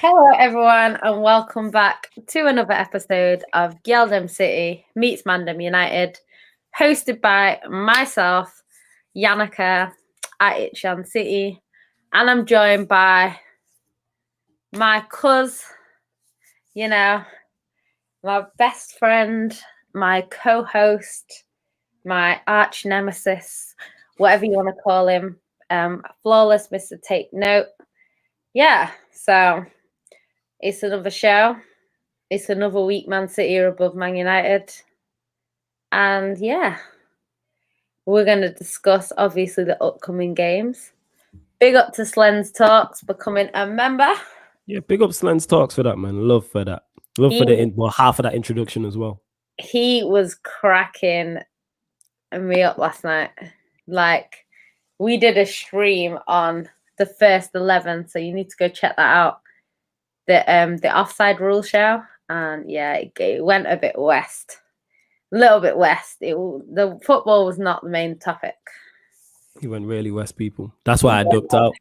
Hello, everyone, and welcome back to another episode of GyalDem City meets ManDem United, hosted by myself, Yannicka at Itchan City, and I'm joined by my my best friend, my co-host, my arch nemesis, whatever you want to call him, flawless Mr. Take Note. Yeah, so it's another show. It's another week Man City are above Man United. And yeah, we're going to discuss, obviously, the upcoming games. Big up to Slen's Talks becoming a member. Yeah, big up Slen's Talks for that, man. Love for that. Love for half of that introduction as well. He was cracking me up last night. Like, we did a stream on the first 11, so you need to go check that out. The Offside Rule show. And yeah, it went a bit west. A little bit west. The football was not the main topic. He went really west, people. That's why I ducked out.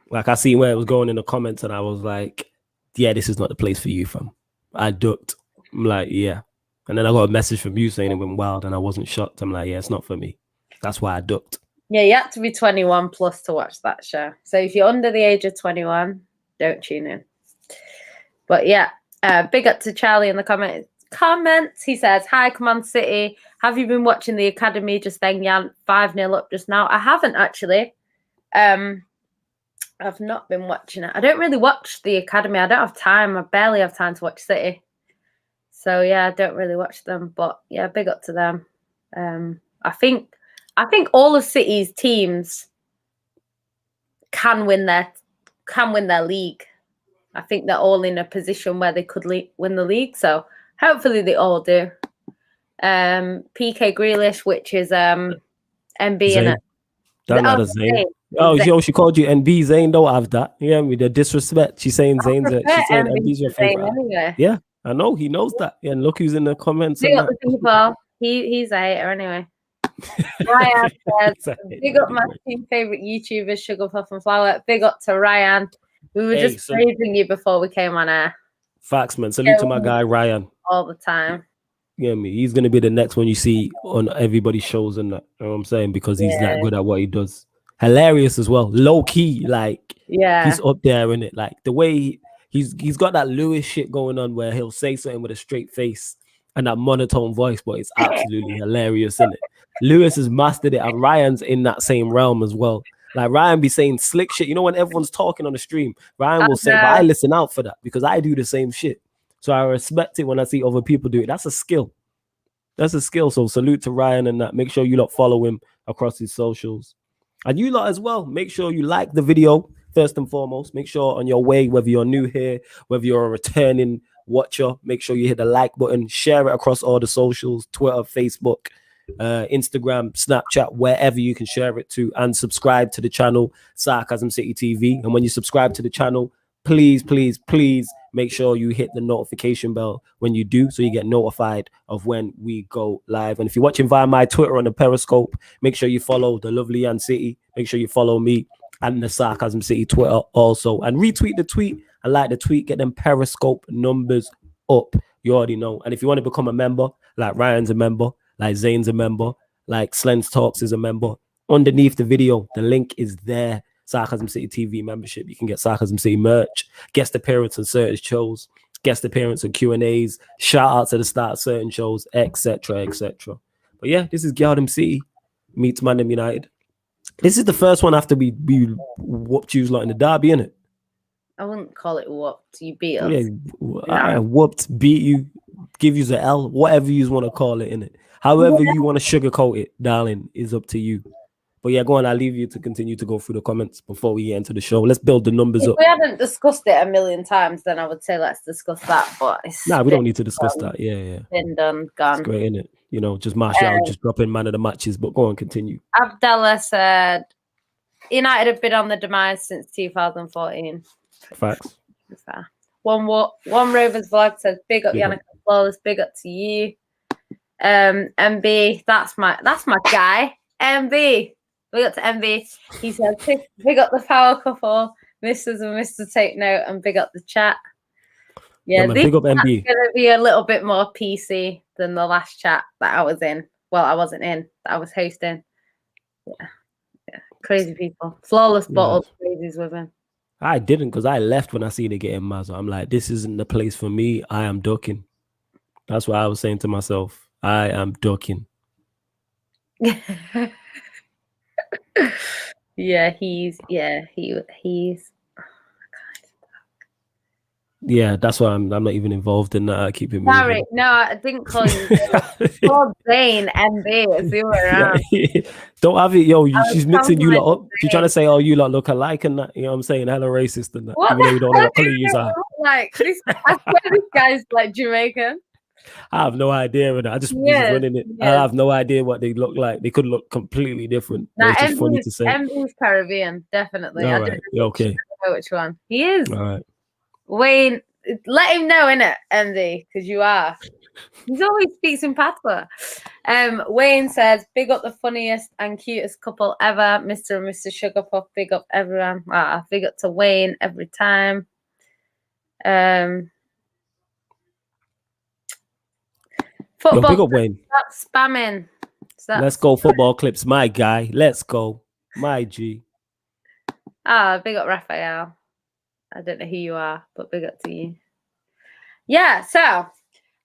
Like, I seen where it was going in the comments, and I was like, yeah, this is not the place for you, fam. I ducked. I'm like, yeah. And then I got a message from you saying it went wild, and I wasn't shocked. I'm like, yeah, it's not for me. That's why I ducked. Yeah, you have to be 21 plus to watch that show. So if you're under the age of 21, don't tune in. But yeah, big up to Charlie in the comments. He says, hi, Command City. Have you been watching the Academy just then, Jan? 5-0 up just now. I haven't, actually. I've not been watching it. I don't really watch the Academy. I don't have time. I barely have time to watch City. So, yeah, I don't really watch them. But, yeah, big up to them. I think all of City's teams can win their league. I think they're all in a position where they could win the league. So hopefully they all do. PK Grealish, which is MB in it. That matters, Zayn. Oh, Zayn. Yo, she called you NB. Zayn don't have that. Yeah, with the disrespect. She's saying Zayn's it. She's saying NB's your favorite. Anyway. Yeah, I know. He knows that. Yeah, and look who's in the comments. Big up the people. He's a hater anyway. Ryan says, big up my two favorite YouTubers, Sugar Puff and Flower. Big up to Ryan. We were just praising you before we came on air. Facts, man. Salute to my guy, Ryan. All the time. Yeah, he's going to be the next one you see on everybody's shows and that. You know what I'm saying? Because he's that good at what he does. Hilarious as well. Low key, like, he's up there in it. Like, the way he's got that Lewis shit going on where he'll say something with a straight face and that monotone voice, but it's absolutely hilarious, isn't it? Lewis has mastered it, and Ryan's in that same realm as well. Like, Ryan be saying slick shit. You know, when everyone's talking on the stream, Ryan will say, but I listen out for that because I do the same shit. So I respect it when I see other people do it. That's a skill. That's a skill. So salute to Ryan and that. Make sure you lot follow him across his socials. And you lot as well, make sure you like the video first and foremost. Make sure on your way, whether you're new here, whether you're a returning watcher, make sure you hit the like button, share it across all the socials, Twitter, Facebook, Instagram, Snapchat, wherever you can share it to, and subscribe to the channel Sarcasm City TV. And when you subscribe to the channel, please make sure you hit the notification bell when you do, so you get notified of when we go live. And if you're watching via my Twitter on the Periscope, make sure you follow the lovely Yan City. Make sure you follow me and the Sarcasm City Twitter also, and retweet the tweet and like the tweet. Get them Periscope numbers up. You already know. And if you want to become a member, like Ryan's a member, like Zayn's a member, like Slen's Talks is a member, underneath the video, the link is there. Sarcasm City TV membership. You can get Sarcasm City merch, guest appearance on certain shows, guest appearance on Q&As, shout outs at the start of certain shows, etc., etc. But yeah, this is GyalDem City meets ManDem United. This is the first one after we whooped you lot in the derby, innit? I wouldn't call it whooped. You beat us. Yeah, I whooped, beat you, give you the L, whatever you want to call it, innit? However you want to sugarcoat it, darling, is up to you. But yeah, go on. I'll leave you to continue to go through the comments before we get into the show. Let's build the numbers up. If we hadn't discussed it a million times, then I would say let's discuss that. But we don't need to discuss that. Yeah. Been done, gone. It's great, isn't it? You know, just Martial just dropping man of the matches. But go on, continue. Abdallah said, United have been on the demise since 2014. Facts. One Rovers vlog says, big up Yannicka Flawless, big up to you. MB, that's my guy. MB. Big up to MB. He said, pick up the power couple. Mrs. and Mr. Take Note, and big up the chat. Yeah, man, big up MB. Going to be a little bit more PC than the last chat that I was in. Well, I wasn't in, I was hosting. Yeah. Crazy people. Flawless bottled crazies with him. I didn't, because I left when I seen it getting mad. So I'm like, this isn't the place for me. I am ducking. That's what I was saying to myself. I am ducking. he's. Yeah, that's why I'm not even involved in that. I keep it moving. Sorry, no, I didn't call you. Called Zane MB. See where around. Don't have it, yo. She's mixing you lot up. She's trying to say, oh, you lot look alike and that. You know what I'm saying? Hella racist and that. What? Even though you don't know what color you are. Like, I swear this guy's like Jamaican. I have no idea. I just running it. I have no idea what they look like. They could look completely different. Nah, it's just funny to say. MB's Caribbean, definitely. All right. Okay. I don't know which one. He is. All right. Wayne, let him know, innit, MD, because you are. He's always speaks in patois. Wayne says, big up the funniest and cutest couple ever, Mr. and Mr. Sugar Puff. Big up everyone. Big up to Wayne every time. Football. Yo, big up Wayne. That's spamming. Let's go football clips, my guy. Let's go, my G. Big up Raphael. I don't know who you are, but big up to you. Yeah, so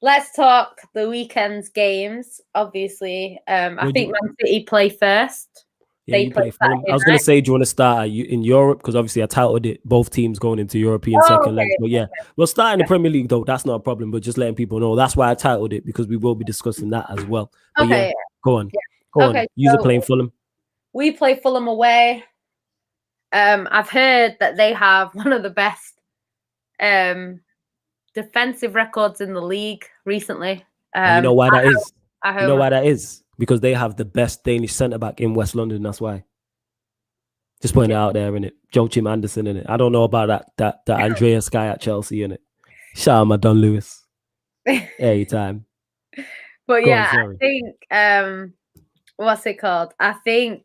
let's talk the weekend's games. Obviously, I think Man City play first. Yeah, you play Fulham. I was going to say, do you want to start in Europe? Because obviously I touted it, both teams going into European second legs. But yeah, we'll start in the Premier League, though. That's not a problem, but just letting people know. That's why I titled it, because we will be discussing that as well. But yeah, go on. Yeah. Go on. You're playing Fulham. We play Fulham away. I've heard that they have one of the best defensive records in the league recently. You know why that is? You know why that is? Because they have the best Danish centre-back in West London, that's why. Just putting it out there, innit? Joachim Andersen, innit? I don't know about that Andreas guy at Chelsea, innit? Shout out my Don Lewis. Anytime. But yeah, I think, what's it called? I think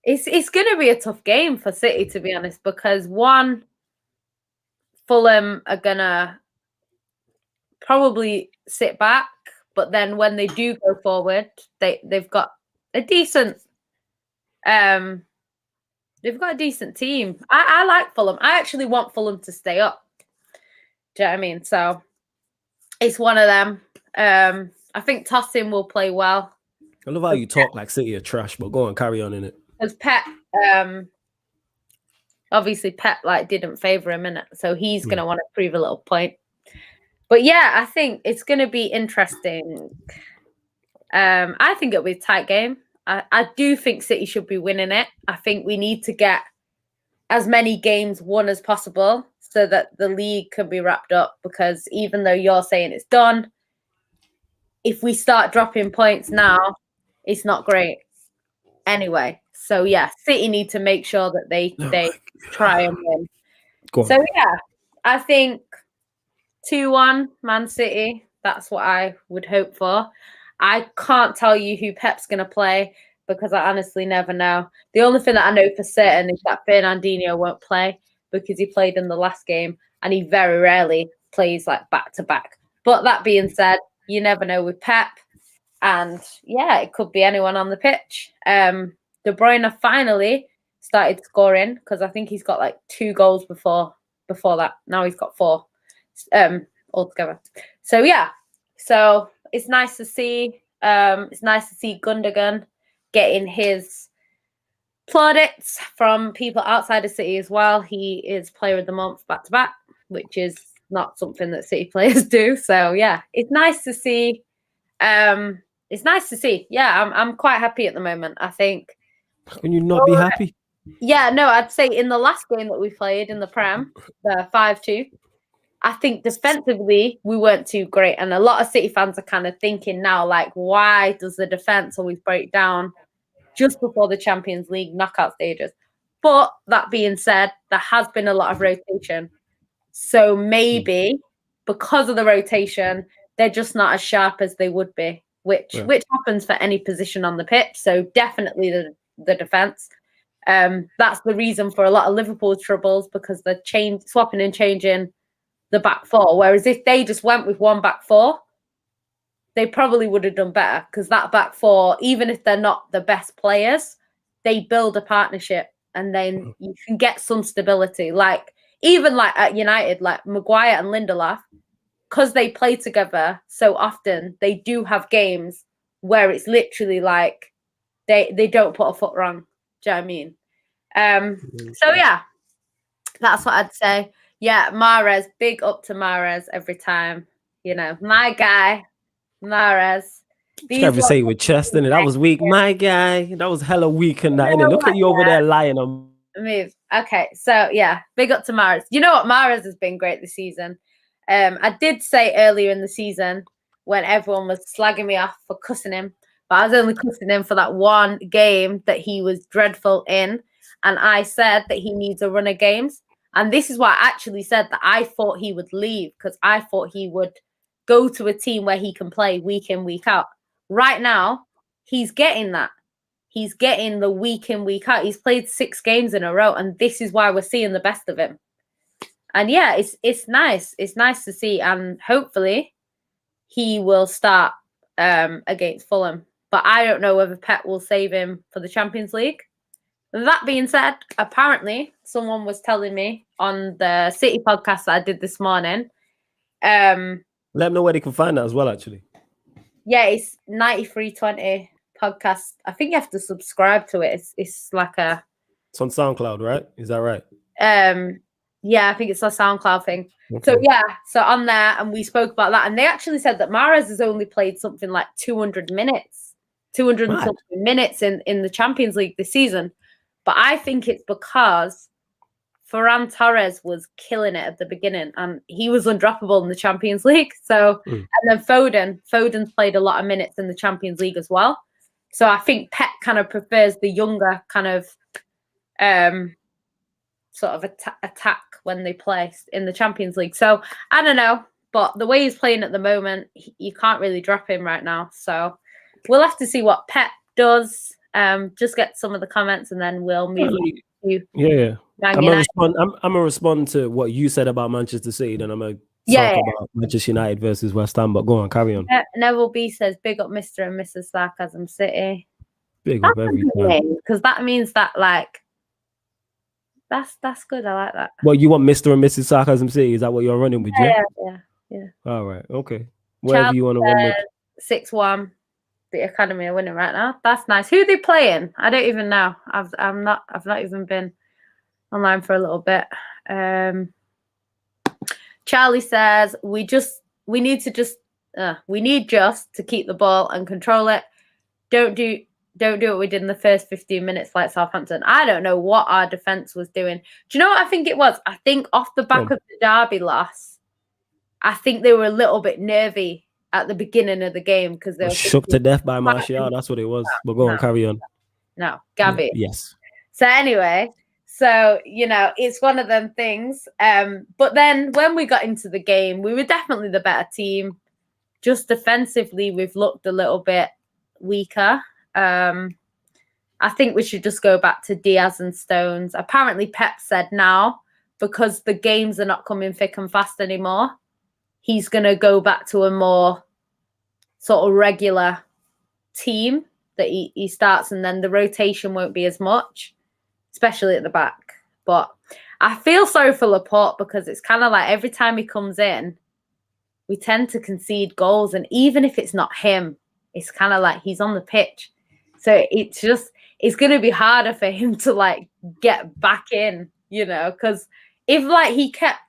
it's going to be a tough game for City, to be honest, because one, Fulham are going to probably sit back. But then when they do go forward, they've got a decent team. I like Fulham. I actually want Fulham to stay up. Do you know what I mean? So it's one of them. I think Tosin will play well. I love how you talk like City are trash, but go on, carry on in it. Because Pep, obviously Pep didn't favour him in it, so he's gonna want to prove a little point. But yeah, I think it's going to be interesting. I think it'll be a tight game. I do think City should be winning it. I think we need to get as many games won as possible so that the league can be wrapped up, because even though you're saying it's done, if we start dropping points now, it's not great anyway. So yeah, City need to make sure that they try and win. So yeah, I think 2-1 Man City. That's what I would hope for. I can't tell you who Pep's going to play because I honestly never know. The only thing that I know for certain is that Fernandinho won't play because he played in the last game and he very rarely plays back to back. But that being said, you never know with Pep. And yeah, it could be anyone on the pitch. De Bruyne finally started scoring because I think he's got 2 goals before that. Now he's got 4. Altogether. So yeah, so it's nice to see. It's nice to see Gundogan getting his plaudits from people outside of City as well. He is Player of the Month back to back, which is not something that City players do. So yeah, it's nice to see. It's nice to see. Yeah, I'm quite happy at the moment. I think. Can you not be happy? Yeah, no, I'd say in the last game that we played in the Prem, the 5-2. I think defensively, we weren't too great. And a lot of City fans are kind of thinking now, why does the defense always break down just before the Champions League knockout stages? But that being said, there has been a lot of rotation. So maybe because of the rotation, they're just not as sharp as they would be, which happens for any position on the pitch. So definitely the defense. That's the reason for a lot of Liverpool's troubles, because they're swapping and changing the back four. Whereas if they just went with one back four, they probably would have done better, because that back four, even if they're not the best players, they build a partnership and then you can get some stability. Like, even like at United, like Maguire and Lindelof, because they play together so often, they do have games where it's literally like they don't put a foot wrong. Do you know what I mean? So yeah, that's what I'd say. Yeah, Mahrez, big up to Mahrez every time. You know, my guy, Mahrez. You ever say it with chest, innit? That was weak, my guy. That was hella weak and that, innit? Look at you over there lying on. Move. Okay, so yeah, big up to Mahrez. You know what? Mahrez has been great this season. I did say earlier in the season when everyone was slagging me off for cussing him, but I was only cussing him for that one game that he was dreadful in. And I said that he needs a run of games. And this is why I actually said that I thought he would leave, because I thought he would go to a team where he can play week in, week out. Right now, he's getting that. He's getting the week in, week out. He's played 6 games in a row, and this is why we're seeing the best of him. And yeah, it's nice. It's nice to see, and hopefully he will start against Fulham. But I don't know whether Pep will save him for the Champions League. That being said, apparently someone was telling me on the City podcast that I did this morning. Let them know where they can find that as well, actually. Yeah, it's 9320 podcast. I think you have to subscribe to it. It's like it's on SoundCloud, right? Is that right? Yeah, I think it's a SoundCloud thing. Okay. So yeah, so on there, and we spoke about that, and they actually said that Mahrez has only played something like 200 minutes, 200 and something minutes in the Champions League this season. But I think it's because Ferran Torres was killing it at the beginning, and he was undroppable in the Champions League. So, and then Foden's played a lot of minutes in the Champions League as well. So I think Pep kind of prefers the younger kind of sort of attack when they play in the Champions League. So I don't know, but the way he's playing at the moment, you can't really drop him right now. So we'll have to see what Pep does. Just get some of the comments and then we'll move on to you. Yeah. I'm gonna respond to what you said about Manchester City, then I'm gonna talk about Manchester United versus West Ham. But go on, carry on. Neville B says, "Big up, Mr. and Mrs. Sarcasm City." Big up every time, because that means that like that's good. I like that. Well, you want Mr. and Mrs. Sarcasm City? Is that what you're running with? Yeah. All right, okay. Whatever you want to run with. 6-1. The Academy are winning right now. That's nice. Who are they playing? I don't even know. I've not even been online for a little bit. Charlie says we need just to keep the ball and control it. Don't do what we did in the first 15 minutes like Southampton. I don't know what our defense was doing. Do you know what I think it was? I think off the back of the Derby loss, I think they were a little bit nervy at the beginning of the game because they were shook to death by Martial. That's what it was. But go on, carry on. No, Gabby. Yes. So anyway, it's one of them things. But then when we got into the game, we were definitely the better team. Just defensively, we've looked a little bit weaker. I think we should just go back to Diaz and Stones. Apparently, Pep said now, because the games are not coming thick and fast anymore, he's going to go back to a more sort of regular team that he starts, and then the rotation won't be as much, especially at the back. But I feel sorry for Laporte because it's kind of like every time he comes in, we tend to concede goals. And even if it's not him, it's kind of like he's on the pitch. So it's going to be harder for him to like get back in, because if like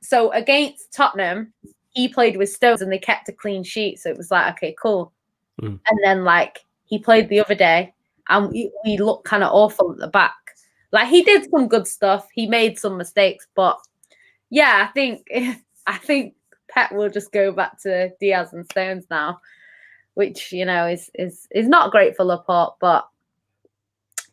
so against Tottenham, he played with Stones and they kept a clean sheet. So it was like, okay, cool. And then like he played the other day and we looked kind of awful at the back. Like he did some good stuff. He made some mistakes, but yeah, I think Pep will just go back to Diaz and Stones now, which, is not great for Laporte. But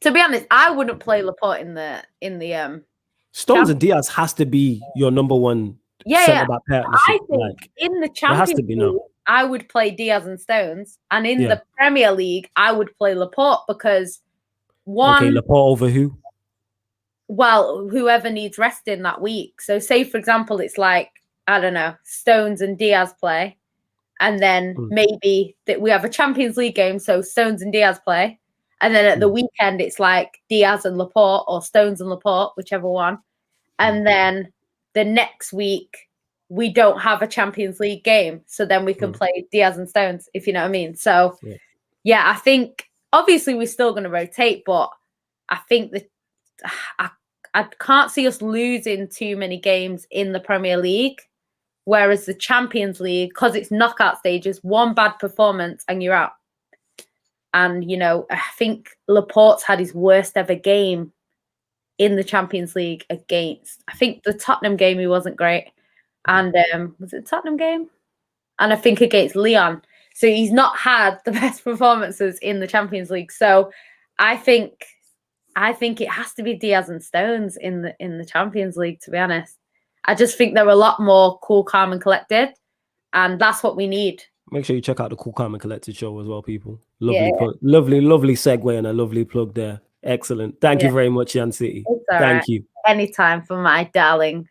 to be honest, I wouldn't play Laporte in the Stones and Diaz has to be your number one. Yeah. I think in the Champions League, I would play Diaz and Stones, and in the Premier League, I would play Laporte because Laporte over who? well, whoever needs resting that week. So say, for example, it's like, I don't know, Stones and Diaz play. And then maybe that we have a Champions League game, so Stones and Diaz play. And then at the weekend, it's like Diaz and Laporte or Stones and Laporte, whichever one. And then the next week, we don't have a Champions League game. So then we can play Diaz and Stones, if you know what I mean. So, yeah, I think obviously we're still going to rotate, but I think that I can't see us losing too many games in the Premier League. Whereas the Champions League, because it's knockout stages, one bad performance and you're out. And, you know, I think Laporte's had his worst ever game in the Champions League against, I think the Tottenham game, he wasn't great. And was it the Tottenham game? And I think against Lyon. So he's not had the best performances in the Champions League. So I think it has to be Diaz and Stones in the Champions League, to be honest. I just think they're a lot more cool, calm, and collected, and that's what we need. Make sure you check out the Cool, Calm, and Collected show as well, people. Lovely segue and a lovely plug there. Excellent. Thank you very much, Yan City. Thank you. Anytime for my darling.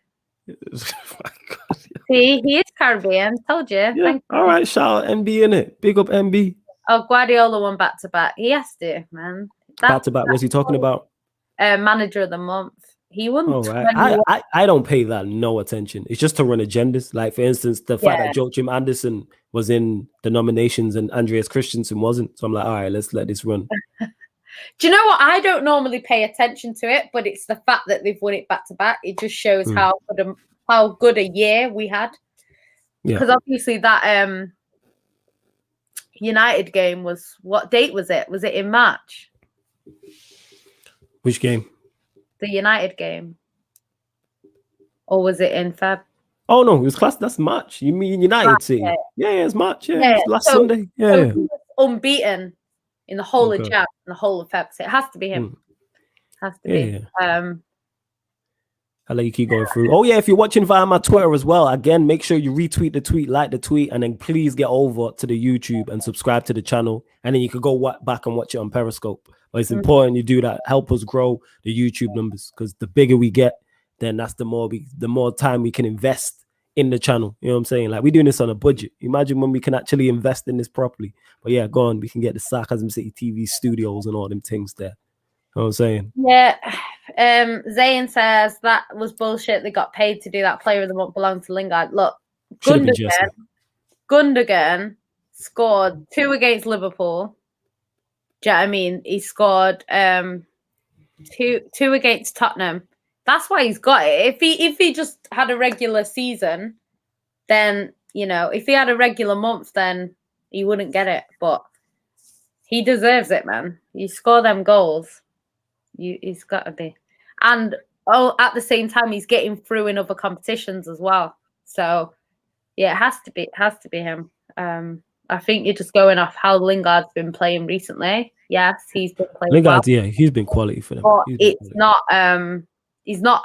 See, he is Caribbean. Told you. Yeah. Thank you. All right, shout out MB in it. Big up MB. Oh, Guardiola won back to back. He has to, man. Back to back. What's he talking about? Manager of the month. He won. Oh, right. I don't pay that no attention. It's just to run agendas. Like, for instance, the fact that Joachim Andersen was in the nominations and Andreas Christensen wasn't. So I'm like, all right, let's let this run. Do you know what? I don't normally pay attention to it, but it's the fact that they've won it back to back. It just shows how good a year we had. Because obviously that United game was, what date was it? Was it in March? Which game? The United game. Or was it in Feb? Oh, no, it was class. That's March. You mean United team? Yeah, it's March. Yeah, it's last Sunday. Yeah. So he was unbeaten in the whole of Jan, and the whole of Feb. So it has to be him. Has to be. I'll let you keep going through. Oh, yeah, if you're watching via my Twitter as well, again, make sure you retweet the tweet, like the tweet, and then please get over to the YouTube and subscribe to the channel. And then you can go back and watch it on Periscope. But it's important you do that. Help us grow the YouTube numbers, because the bigger we get, then that's the more time we can invest in the channel. You know what I'm saying? Like, we're doing this on a budget. Imagine when we can actually invest in this properly. But yeah, go on. We can get the Sarcasm City TV studios and all them things there. You know what I'm saying? Yeah. Zayn says that was bullshit. They got paid to do that. Player of the month belonged to Lingard. Look, Gundogan scored 2 against Liverpool. Do you know what I mean? He scored 2 against Tottenham. That's why he's got it. If he just had a regular season, then, you know, if he had a regular month, then he wouldn't get it. But he deserves it, man. You score them goals. He's got to be. And at the same time, he's getting through in other competitions as well. So yeah, it has to be him. I think you're just going off how Lingard's been playing recently. Yes, he's been playing. Lingard, yeah, he's been quality for them. But he's not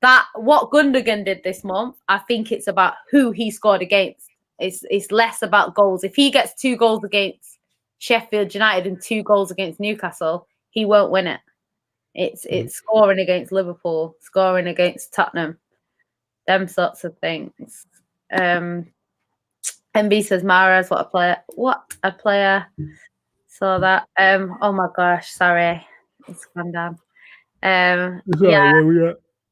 that what Gundogan did this month. I think it's about who he scored against. It's less about goals. If he gets 2 goals against Sheffield United and 2 goals against Newcastle, he won't win it. It's scoring against Liverpool, scoring against Tottenham, them sorts of things. MB says Mahrez, what a player. Saw that. Oh my gosh, sorry, it's gone down.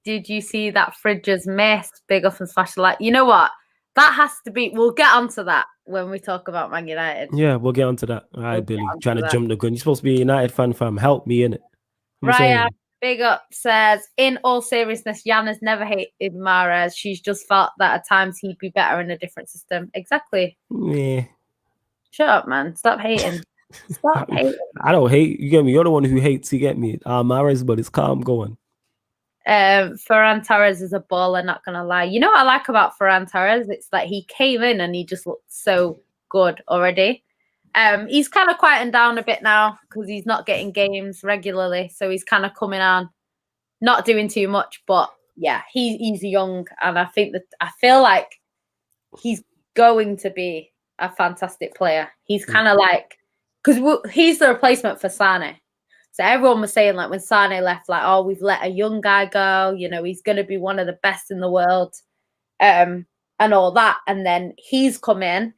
Did you see that Fridges missed? Big up and smash the like. You know what? That has to be. We'll get onto that when we talk about Man United. Yeah, we'll get onto that. All right, Billy, trying to jump the gun. You're supposed to be a United fan, fam. Help me in it. Ryan, big up, says, in all seriousness, Jan has never hated Mahrez. She's just felt that at times he'd be better in a different system. Exactly. Yeah. Shut up, man. Stop hating. Stop hating. I don't hate. You get me? You're the one who hates. You get me? Mahrez, but it's calm going. Ferran Torres is a baller, not going to lie. You know what I like about Ferran Torres? It's that he came in and he just looked so good already. He's kind of quieting down a bit now because he's not getting games regularly. So he's kind of coming on, not doing too much. But yeah, he's young. And I feel like he's going to be a fantastic player. He's kind of like, because he's the replacement for Sane. So everyone was saying, like, when Sane left, like, oh, we've let a young guy go. You know, he's going to be one of the best in the world, and all that. And then he's come in,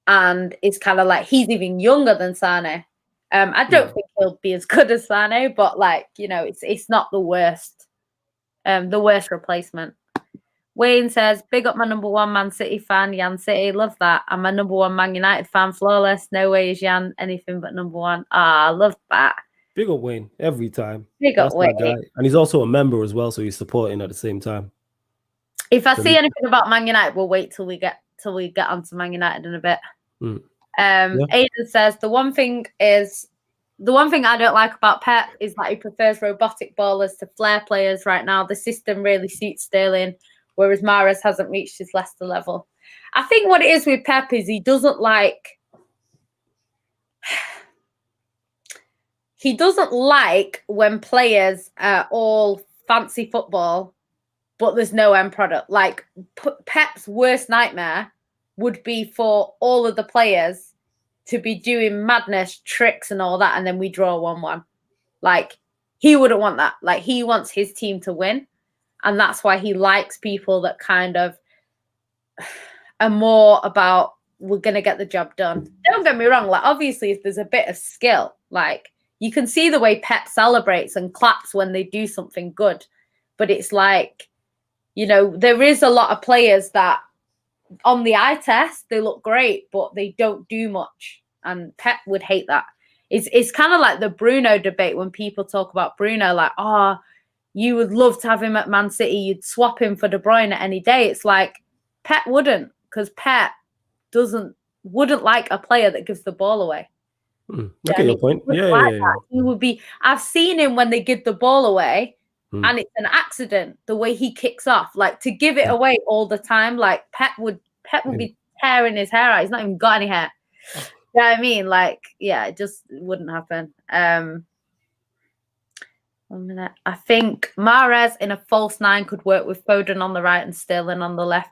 and it's kind of like he's even younger than Sane. I don't think he'll be as good as Sane, but like, you know, it's not the worst replacement. Wayne says, big up my number one Man City fan, Jan City. Love that. I'm my number one Man United fan, Flawless. No way is Jan anything but number one. Ah, love that. Big up Wayne every time. Big up Wayne. Guy. And he's also a member as well, so he's supporting at the same time. If I see anything about Man United, we'll wait till we get onto Man United in a bit. Aiden says the one thing I don't like about Pep is that he prefers robotic ballers to flair players right now. The system really suits Sterling, whereas Mahrez hasn't reached his Leicester level. I think what it is with Pep is he doesn't like when players are all fancy football, but there's no end product. Like Pep's worst nightmare would be for all of the players to be doing madness, tricks and all that, and then we draw 1-1. Like, he wouldn't want that. Like, he wants his team to win. And that's why he likes people that kind of are more about, we're going to get the job done. Don't get me wrong. Like, obviously, if there's a bit of skill, like, you can see the way Pep celebrates and claps when they do something good. But it's like, you know, there is a lot of players that on the eye test, they look great, but they don't do much. And Pep would hate that. It's kind of like the Bruno debate when people talk about Bruno, like, oh, you would love to have him at Man City. You'd swap him for De Bruyne any day. It's like Pep wouldn't, because Pep wouldn't like a player that gives the ball away. Okay, your point. Yeah. He would be. I've seen him when they give the ball away. And it's an accident the way he kicks off, like to give it away all the time. Like Pep would be tearing his hair out. He's not even got any hair. You know what I mean? Like, yeah, it just wouldn't happen. 1 minute. I think Mahrez in a false nine could work with Foden on the right and Sterling on the left.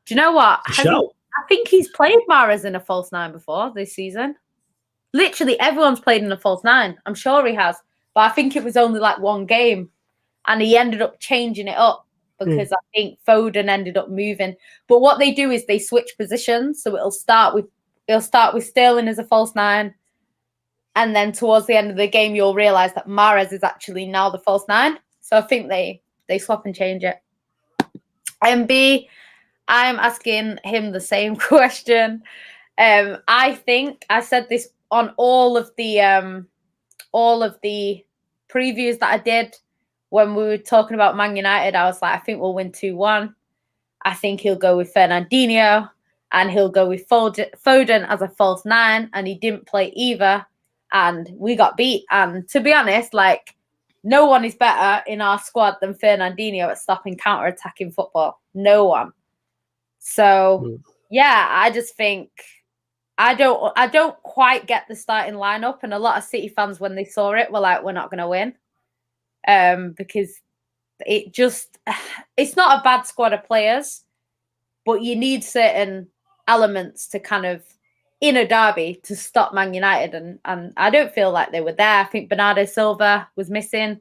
Do you know what? I think he's played Mahrez in a false nine before this season. Literally everyone's played in a false nine. I'm sure he has. But I think it was only like one game. And he ended up changing it up because I think Foden ended up moving. But what they do is they switch positions. So it'll start with Sterling as a false nine. And then towards the end of the game, you'll realise that Mahrez is actually now the false nine. So I think they swap and change it. MB, I'm asking him the same question. I think I said this on all of the previews that I did. When we were talking about Man United, I was like, I think we'll win 2-1. I think he'll go with Fernandinho and he'll go with Foden as a false nine. And he didn't play either. And we got beat. And to be honest, like, no one is better in our squad than Fernandinho at stopping counter-attacking football. No one. So, yeah, I just think I don't quite get the starting lineup. And a lot of City fans, when they saw it, were like, we're not going to win. Because it's not a bad squad of players, but you need certain elements to kind of, in a derby, to stop Man United. And I don't feel like they were there. I think Bernardo Silva was missing.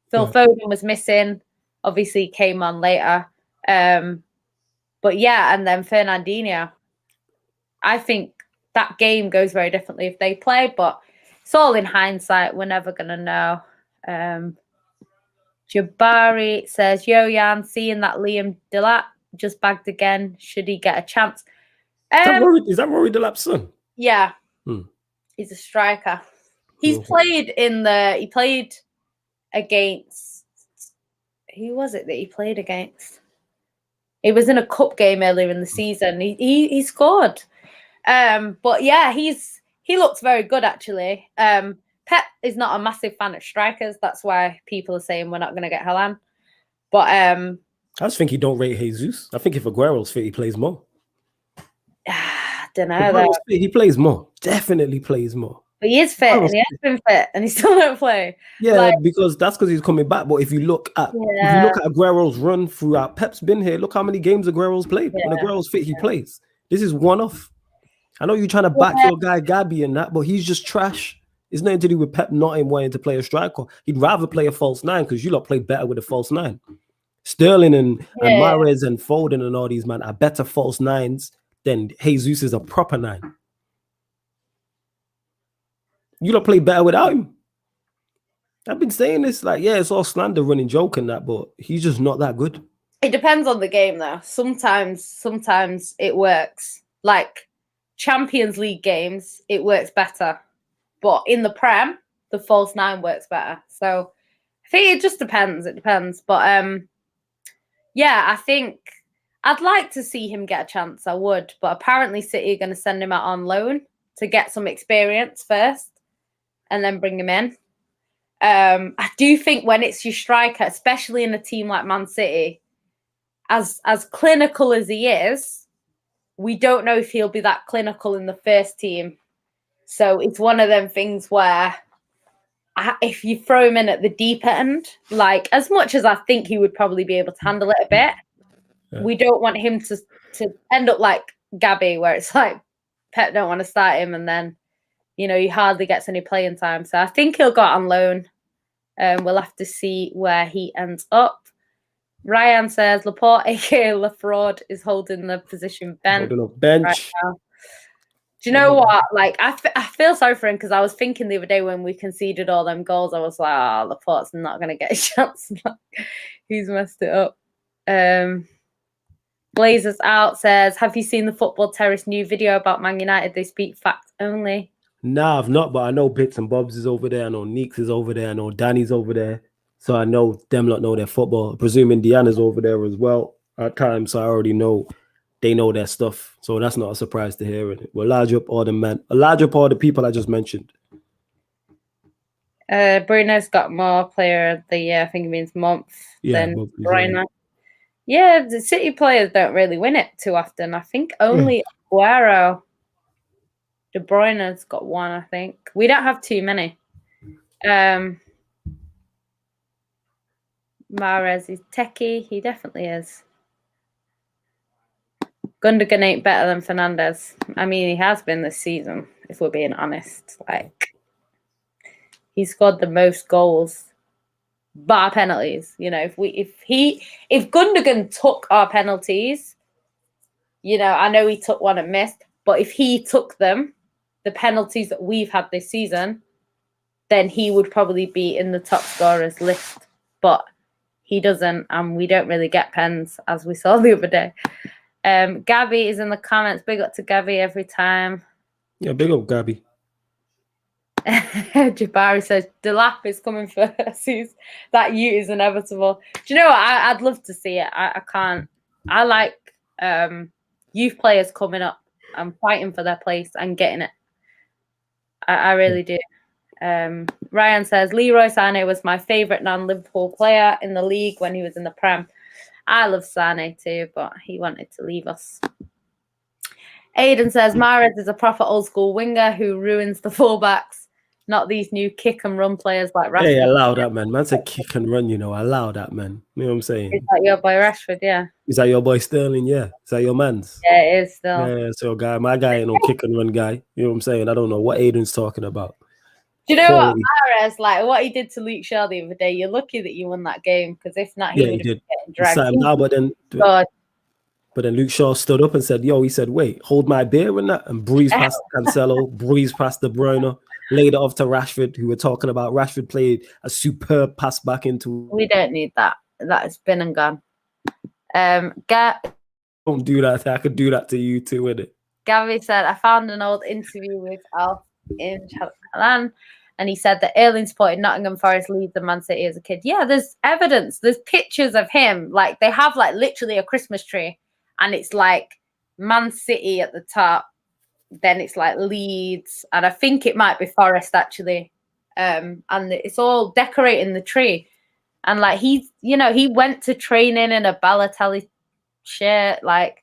Phil Foden was missing. Obviously, came on later. But yeah, and then Fernandinho. I think that game goes very differently if they play, but it's all in hindsight. We're never going to know. Jabari says, Yo, Jan, seeing that Liam Delap just bagged again. Should he get a chance? Is that Rory Delap's son? Yeah. He's a striker. He played against, who was it that he played against? It was in a cup game earlier in the season. He scored. But yeah, he looks very good actually. Pep is not a massive fan of strikers. That's why people are saying we're not going to get Haaland. But I just think he don't rate Jesus. I think if Aguero's fit, he plays more. I don't know. Fit, he plays more. Definitely plays more. But he is fit, and he has been fit, and he still don't play. Yeah, because he's coming back. But if you look at Aguero's run throughout, Pep's been here. Look how many games Aguero's played. When Aguero's fit, he plays. This is one off. I know you're trying to back your guy Gabby and that, but he's just trash. It's nothing to do with Pep not him wanting to play a striker. He'd rather play a false nine because you lot play better with a false nine. Sterling and Mahrez and Foden and all these man are better false nines than Jesus is a proper nine. You lot play better without him. I've been saying this, like, yeah, it's all slander, running joke and that, but he's just not that good. It depends on the game, though. Sometimes it works. Like Champions League games, it works better. But in the Prem, the false nine works better. So I think it just depends. It depends. But yeah, I think I'd like to see him get a chance. I would. But apparently City are going to send him out on loan to get some experience first and then bring him in. I do think when it's your striker, especially in a team like Man City, as clinical as he is, we don't know if he'll be that clinical in the first team. So it's one of them things where if you throw him in at the deep end, like as much as I think he would probably be able to handle it a bit, we don't want him to end up like Gabby, where it's like Pep don't want to start him and then, you know, he hardly gets any playing time. So I think he'll go on loan. We'll have to see where he ends up. Ryan says Laporte, aka Lafraud, is holding the position bench. Right now. Do you know what? Like, I feel sorry for him because I was thinking the other day when we conceded all them goals, I was like, oh, Laporte's not going to get a chance. He's messed it up. Blazers Out says, have you seen the Football Terrace new video about Man United? They speak facts only. Nah, I've not, but I know Bits and Bobs is over there. I know Neeks is over there. I know Danny's over there. So I know them lot know their football. I presume Indiana's over there as well at times. So I already know they know their stuff. So that's not a surprise to hear it. We'll large up all the people I just mentioned. Bruno's got more player of the year. I think it means month than Bruno. Yeah, the City players don't really win it too often. I think only Aguero. De Bruyne's got one, I think. We don't have too many. Mahrez is techie. He definitely is. Gundogan ain't better than Fernandes. I mean, he has been this season, if we're being honest. Like, he scored the most goals, bar penalties. You know, if Gundogan took our penalties, you know, I know he took one and missed, but if he took them, the penalties that we've had this season, then he would probably be in the top scorers list. But he doesn't, and we don't really get pens, as we saw the other day. Gabby is in the comments. Big up to Gabby every time. Yeah, big up Gabby. Jabari says, Delap is coming first. That ute is inevitable. Do you know what? I'd love to see it. I can't. I like youth players coming up and fighting for their place and getting it. I really do. Ryan says, Leroy Sané was my favourite non-Liverpool player in the league when he was in the Prem. I love Sané too, but he wanted to leave us. Aiden says, Mahrez is a proper old-school winger who ruins the fullbacks, not these new kick and run players like Rashford. Hey, allow that, man. Man said kick and run, you know. Allow that, man. You know what I'm saying? Is that your boy Rashford, yeah? Is that your boy Sterling, yeah? Is that your man's? Yeah, it is still. Yeah, so my guy ain't no kick and run guy. You know what I'm saying? I don't know what Aiden's talking about. Do you know what, Mahrez, like what he did to Luke Shaw the other day? You're lucky that you won that game, because if not, he would have been getting dragged. Now, but then Luke Shaw stood up and said, he said, wait, hold my beer and that, and breeze past Cancelo, breeze past De Bruyne, laid it off to Rashford, who were talking about Rashford played a superb pass back into. We don't need that. That has been and gone. Don't do that. I could do that to you too, innit? Gary said, I found an old interview with Alf in Chalan, and he said that Erling supported Nottingham Forest, Leeds, and Man City as a kid. Yeah, there's evidence. There's pictures of him. Like, they have like literally a Christmas tree, and it's like Man City at the top. Then it's like Leeds, and I think it might be Forest actually. And it's all decorating the tree. And like he went to training in a Balotelli shirt. Like,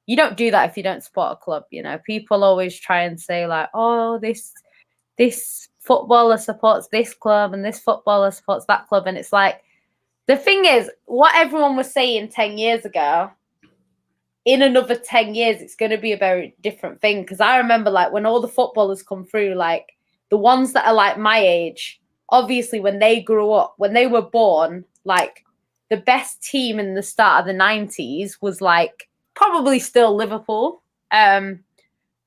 you don't do that if you don't support a club. You know, people always try and say like, oh, this footballer supports this club and this footballer supports that club. And it's like, the thing is, what everyone was saying 10 years ago, in another 10 years, it's going to be a very different thing. Because I remember like when all the footballers come through, like the ones that are like my age, obviously when they grew up, when they were born, like the best team in the start of the 90s was like probably still Liverpool. And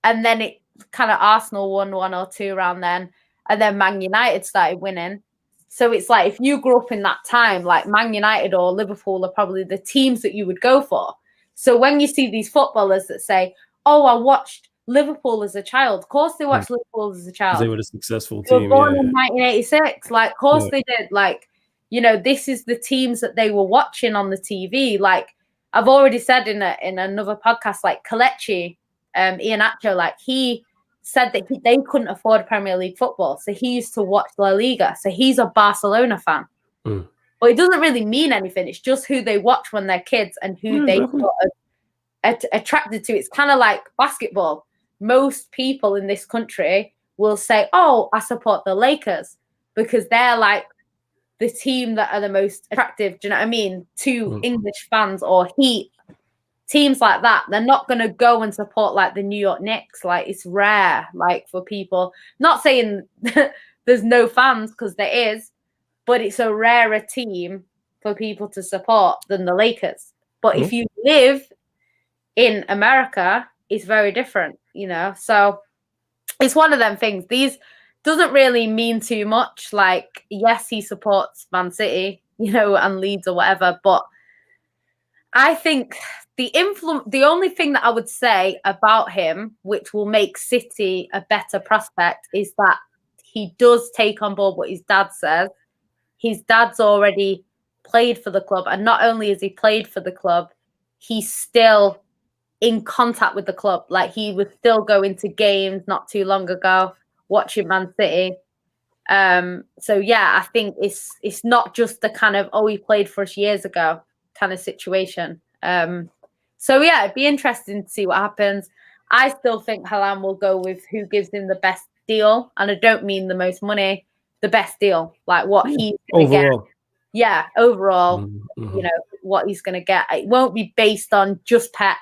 then it kind of Arsenal won 1 or 2 around then. And then Man United started winning. So it's like if you grew up in that time, like Man United or Liverpool are probably the teams that you would go for. So when you see these footballers that say, oh, I watched Liverpool as a child. Of course they watched Liverpool as a child. Because they were a successful team. They were born in 1986. Like, of course they did. Like, you know, this is the teams that they were watching on the TV. Like, I've already said in another podcast, like Kelechi, Ian Acho, like he said that they couldn't afford Premier League football. So he used to watch La Liga. So he's a Barcelona fan. But it doesn't really mean anything. It's just who they watch when they're kids and who they sort of attracted to. It's kind of like basketball. Most people in this country will say, oh, I support the Lakers because they're like the team that are the most attractive, do you know what I mean, to English fans or Heat, teams like that. They're not going to go and support like the New York Knicks. Like it's rare, like for people, not saying there's no fans because there is, but it's a rarer team for people to support than the Lakers. But if you live in America, it's very different, you know? So it's one of them things. These doesn't really mean too much. Like, yes, he supports Man City, you know, and Leeds or whatever. But I think the only thing that I would say about him, which will make City a better prospect, is that he does take on board what his dad says. His dad's already played for the club. And not only has he played for the club, he's still in contact with the club. Like he was still going to games not too long ago, watching Man City. So yeah, I think it's not just the kind of, oh, he played for us years ago kind of situation. So yeah, it'd be interesting to see what happens. I still think Haaland will go with who gives him the best deal. And I don't mean the most money, the best deal, like what he's going to get. Yeah, overall, you know, what he's going to get. It won't be based on just Pep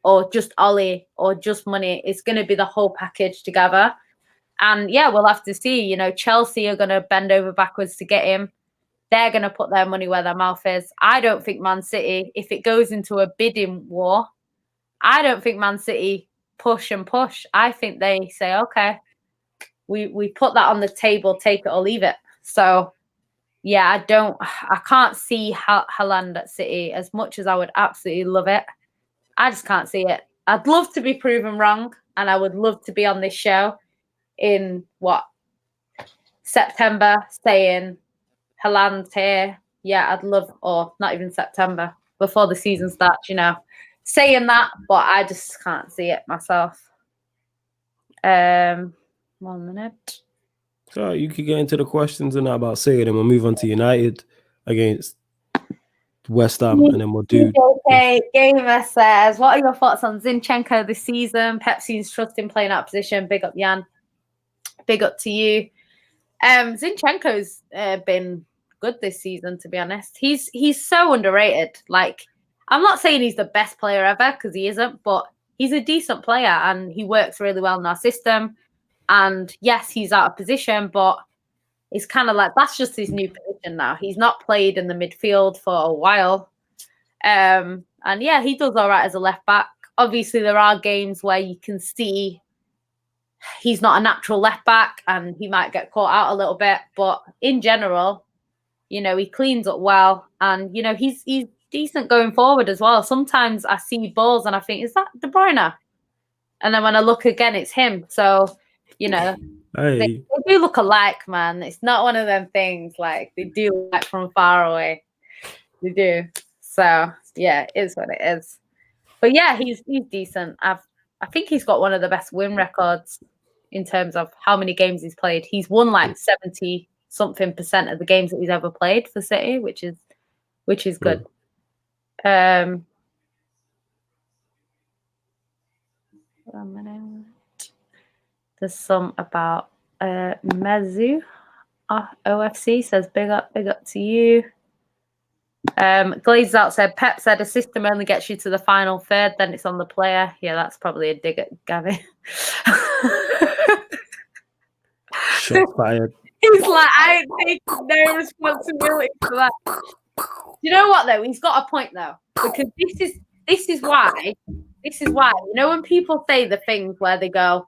or just Ollie or just money. It's going to be the whole package together. And yeah, we'll have to see. You know, Chelsea are going to bend over backwards to get him. They're going to put their money where their mouth is. I don't think Man City, if it goes into a bidding war, I don't think Man City push and push. I think they say, okay, we put that on the table, take it or leave it. So yeah, I can't see Haaland at City as much as I would absolutely love it. I just can't see it. I'd love to be proven wrong, and I would love to be on this show in September saying Haaland's here. Yeah, I'd love, or not even September, before the season starts, you know, saying that, but I just can't see it myself. 1 minute. So you could get into the questions and about City, and we'll move on to United against West Ham, and then we'll do. Okay, Gamer says, what are your thoughts on Zinchenko this season? Pep seems trust in playing out position. Big up, Jan. Big up to you. Zinchenko's been good this season, to be honest. He's so underrated. Like, I'm not saying he's the best player ever because he isn't, but he's a decent player and he works really well in our system. And yes, he's out of position, but it's kind of like that's just his new position now. He's not played in the midfield for a while. And yeah, he does all right as a left back. Obviously, there are games where you can see he's not a natural left back and he might get caught out a little bit. But in general, you know, he cleans up well and, you know, he's decent going forward as well. Sometimes I see balls and I think, is that De Bruyne? And then when I look again, it's him. So, you know, they do look alike, man. It's not one of them things like they do like from far away. They do. So, yeah, it is what it is. But yeah, he's decent. I think he's got one of the best win records in terms of how many games he's played. He's won like 70-something% of the games that he's ever played for City, which is good. There's some about Mezu. OFC says big up to you. Glazed Out said Pep said a system only gets you to the final third, then it's on the player. Yeah, that's probably a dig at Gabby. Shots fired. He's like, I ain't taking no responsibility for that. You know what though? He's got a point though, because this is why. You know, when people say the things where they go,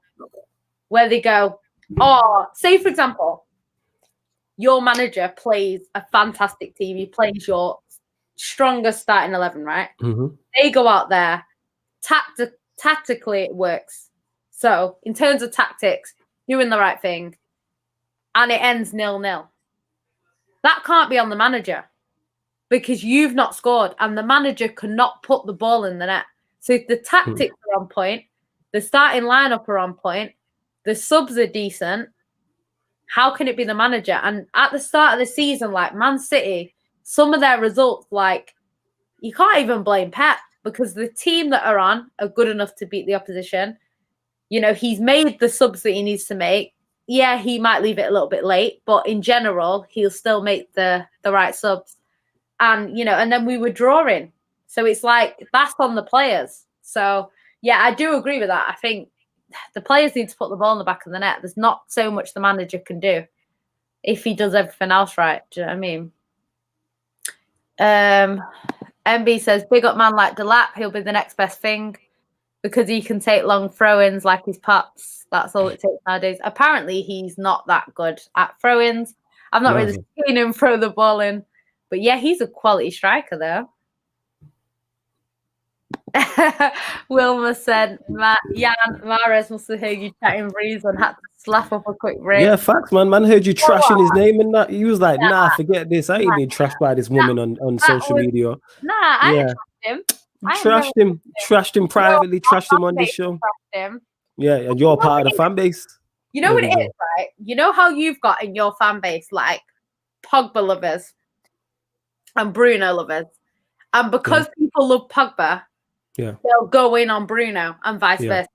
oh, say for example, your manager plays a fantastic team. He plays your strongest starting 11, right? Mm-hmm. They go out there, tactically it works. So in terms of tactics, doing the right thing, and it ends 0-0. That can't be on the manager because you've not scored, and the manager cannot put the ball in the net. So if the tactics are on point, the starting lineup are on point, the subs are decent, how can it be the manager? And at the start of the season, like Man City, some of their results, like, you can't even blame Pep because the team that are on are good enough to beat the opposition. You know, he's made the subs that he needs to make. Yeah, he might leave it a little bit late, but in general, he'll still make the right subs. And, you know, and then we were drawing. So it's like, that's on the players. So, yeah, I do agree with that. I think the players need to put the ball in the back of the net. There's not so much the manager can do if he does everything else right. Do you know what I mean? MB says, big up man like Delap. He'll be the next best thing because he can take long throw-ins like his pops. That's all it takes nowadays. Apparently, he's not that good at throw-ins. I've not really seen him throw the ball in. But yeah, he's a quality striker though. Wilma said, Jan Mahrez must have heard you chatting Breeze and had to slap up a quick break. Yeah, facts, man. Man heard you trashing his name and that. He was like, nah, forget this. I ain't being trashed by this woman on social media. Nah, I didn't trash him. Trashed him privately, trashed him on this show. Yeah, and you're part of the fan base. You know what it is, right? You know how you've got in your fan base, like, Pogba lovers and Bruno lovers. And because people love Pogba, they'll go in on Bruno and vice versa.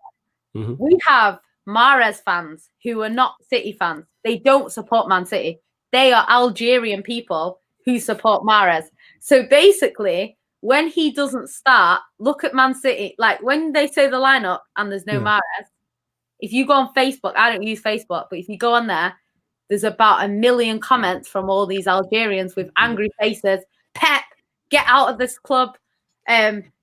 Mm-hmm. We have Mahrez fans who are not City fans. They don't support Man City. They are Algerian people who support Mahrez. So basically, when he doesn't start, look at Man City. Like when they say the lineup and there's no Mahrez, if you go on Facebook, I don't use Facebook, but if you go on there, there's about 1 million comments from all these Algerians with angry faces. Pep, get out of this club.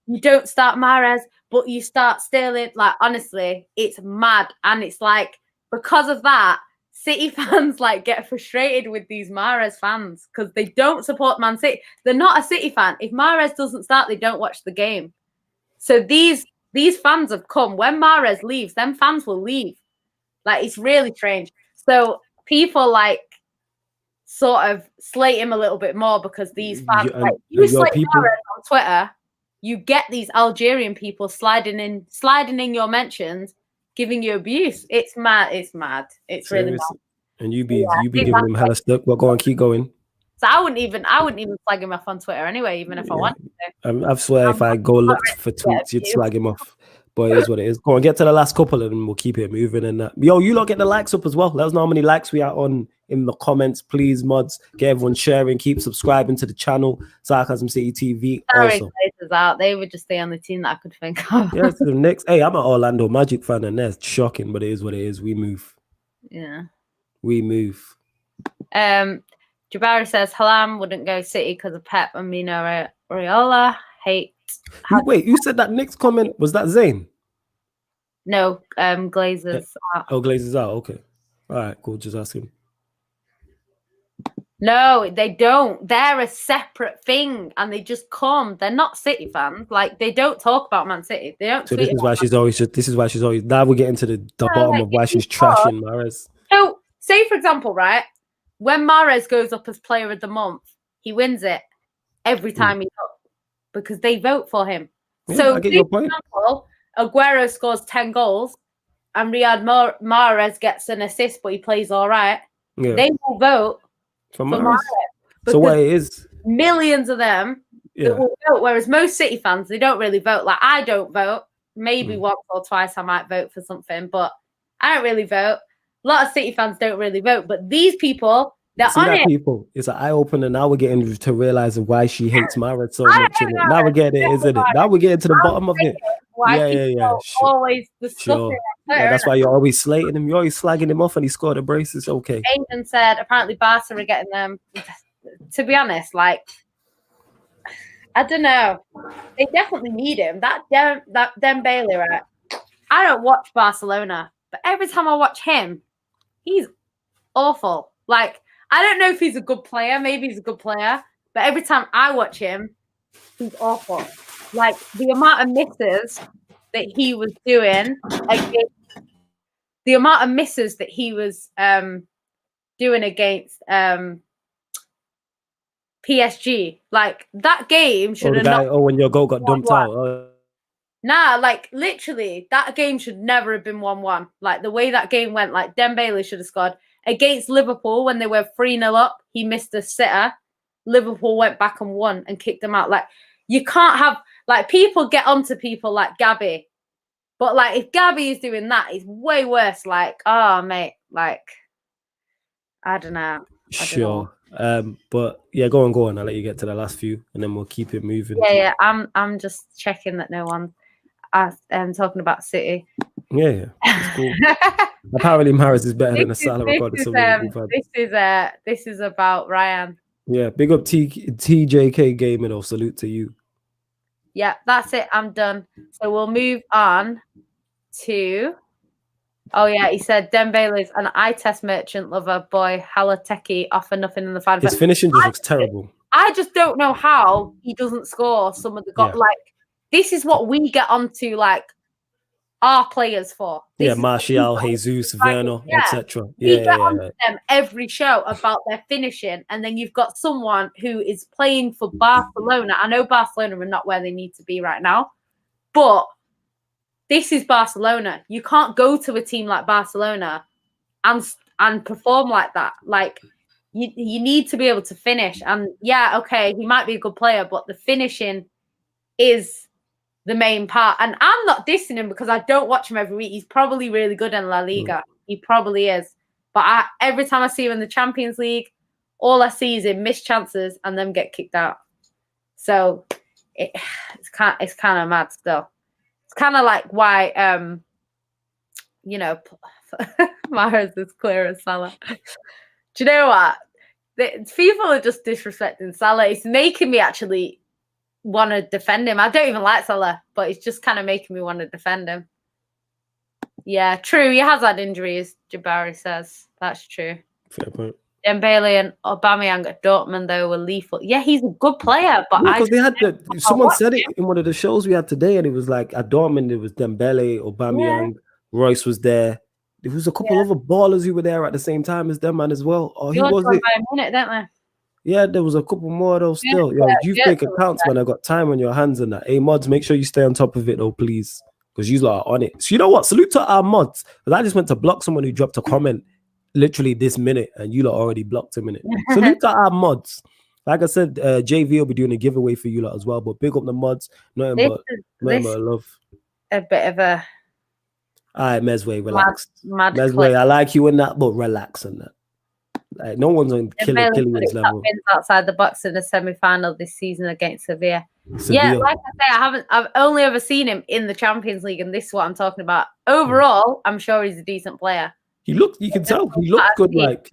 You don't start Mahrez, but you start Sterling. Like, honestly, it's mad. And it's like, because of that, City fans like get frustrated with these Mahrez fans because they don't support Man City. They're not a City fan. If Mahrez doesn't start, they don't watch the game. So these fans have come. When Mahrez leaves, them fans will leave. Like, it's really strange. So people like sort of slate him a little bit more because these fans, you slate Mahrez on Twitter, you get these Algerian people sliding in your mentions, giving you abuse. It's mad. It's mad. It's really mad. And you be giving him hella stuck. Well, go on, keep going. So I wouldn't even flag him off on Twitter anyway, even if I wanted to. I swear, if I go look for tweets, you'd flag him off. But it is what it is. Go on, get to the last couple and we'll keep it moving. And yo, you lot get the likes up as well. Let us know how many likes we are on in the comments, please, mods. Get everyone sharing. Keep subscribing to the channel, Sarcasm City TV. Also, out. They would just stay on the team that I could think of. Yeah, so the next. Hey, I'm an Orlando Magic fan, and that's shocking, but it is what it is. We move. Yeah, we move. Jabari says Halam wouldn't go City because of Pep and Mino Raiola. Hate. Wait, you said that next comment was that Zayn? No, Glazers out. Oh, Glazers out. Okay, all right, cool. Just ask him. No, they don't. They're a separate thing, and they just come. They're not City fans. Like, they don't talk about Man City. They don't. So this is why she's always. This is why she's always. Now we're getting to the bottom of why she's trashing Mahrez. So, say for example, right, when Mahrez goes up as Player of the Month, he wins it every time he's up because they vote for him. Yeah, so, I get your point. Example, Aguero scores 10 goals, and Riyad Mahrez gets an assist, but he plays all right. Yeah. They will vote. For Mahrez. So what it is, millions of them that will vote, whereas most City fans, they don't really vote. Like, I don't vote. Maybe once or twice I might vote for something, but I don't really vote. A lot of City fans don't really vote, but these people, they're on it. People, it's an eye-opener. Now we're getting to realize why she hates Mahrez so much. Now we're getting it, isn't it? Now we're getting to the bottom of it. Why people always discussing That's why you're always slating him. You're always slagging him off, and he scored a brace. It's okay. Aiden said apparently Barca are getting them. To be honest, like I don't know, they definitely need him. That Dembele, right? I don't watch Barcelona, but every time I watch him, he's awful. Like I don't know if he's a good player. Maybe he's a good player, but every time I watch him, he's awful. Like the amount of misses that he was doing against doing against PSG, like that game should have not. Oh, when your goal got dumped out. Nah, like literally, that game should never have been 1-1. Like the way that game went, like Dembele should have scored against Liverpool when they were 3-0 up. He missed a sitter. Liverpool went back and won and kicked them out. Like you can't have like people get onto people like Gabby, but like if Gabby is doing that, it's way worse. Like, oh mate, like I don't know. Sure. But yeah, go on. I'll let you get to the last few, and then we'll keep it moving. Yeah. I'm just checking that no one. I'm talking about City. Yeah. That's cool. Apparently, Mahrez is better than a Salah record. This is about Ryan. Yeah, big up TJK Gaming. Though, salute to you. Yeah, that's it. I'm done. So we'll move on to. Oh yeah, he said Dembele's an eye test merchant lover boy. Halateki offer nothing in the final. His finishing just looks terrible. I just don't know how he doesn't score some of the goals. Like this is what we get onto like our players for. Martial, Jesus, Werner, etc. We get onto them every show about their finishing, and then you've got someone who is playing for Barcelona. I know Barcelona are not where they need to be right now, but this is Barcelona. You can't go to a team like Barcelona and perform like that. Like you need to be able to finish. And yeah, okay, he might be a good player, but the finishing is the main part. And I'm not dissing him because I don't watch him every week. He's probably really good in La Liga. He probably is. But every time I see him in the Champions League, all I see is him miss chances and them get kicked out. So it's kind of mad still. It's kind of like why, Mahrez is clear as Salah. Do you know what? People are just disrespecting Salah. It's making me actually want to defend him. I don't even like Salah, but it's just kind of making me want to defend him. Yeah, true. He has had injuries, Jabari says. That's true. Fair point. Dembele and Aubameyang at Dortmund, though, were lethal. Yeah, he's a good player, but because they had someone said it in one of the shows we had today, and it was like at Dortmund, it was Dembele, Aubameyang, Royce was there. There was a couple other ballers who were there at the same time as them, man, as well. Oh, he was it. By a minute, don't they? Yeah, there was a couple more though. Still, you fake accounts, man. I got time on your hands and that. Hey, mods, make sure you stay on top of it, though, please, because you lot are on it. So you know what? Salute to our mods, because I just went to block someone who dropped a comment literally this minute, and you lot already blocked him in it. Salute to our mods. Like I said, JV will be doing a giveaway for you lot as well. But big up the mods. Nothing but love. A bit of a. All right, Mesway, relax. Mad Mesway, I like you in that, but relax on that. Like, no one's on Killian's level. Outside the box in the semi-final this season against Sevilla. Yeah, like I say, I've only ever seen him in the Champions League, and this is what I'm talking about. Overall, I'm sure he's a decent player. You can tell he looks good. Like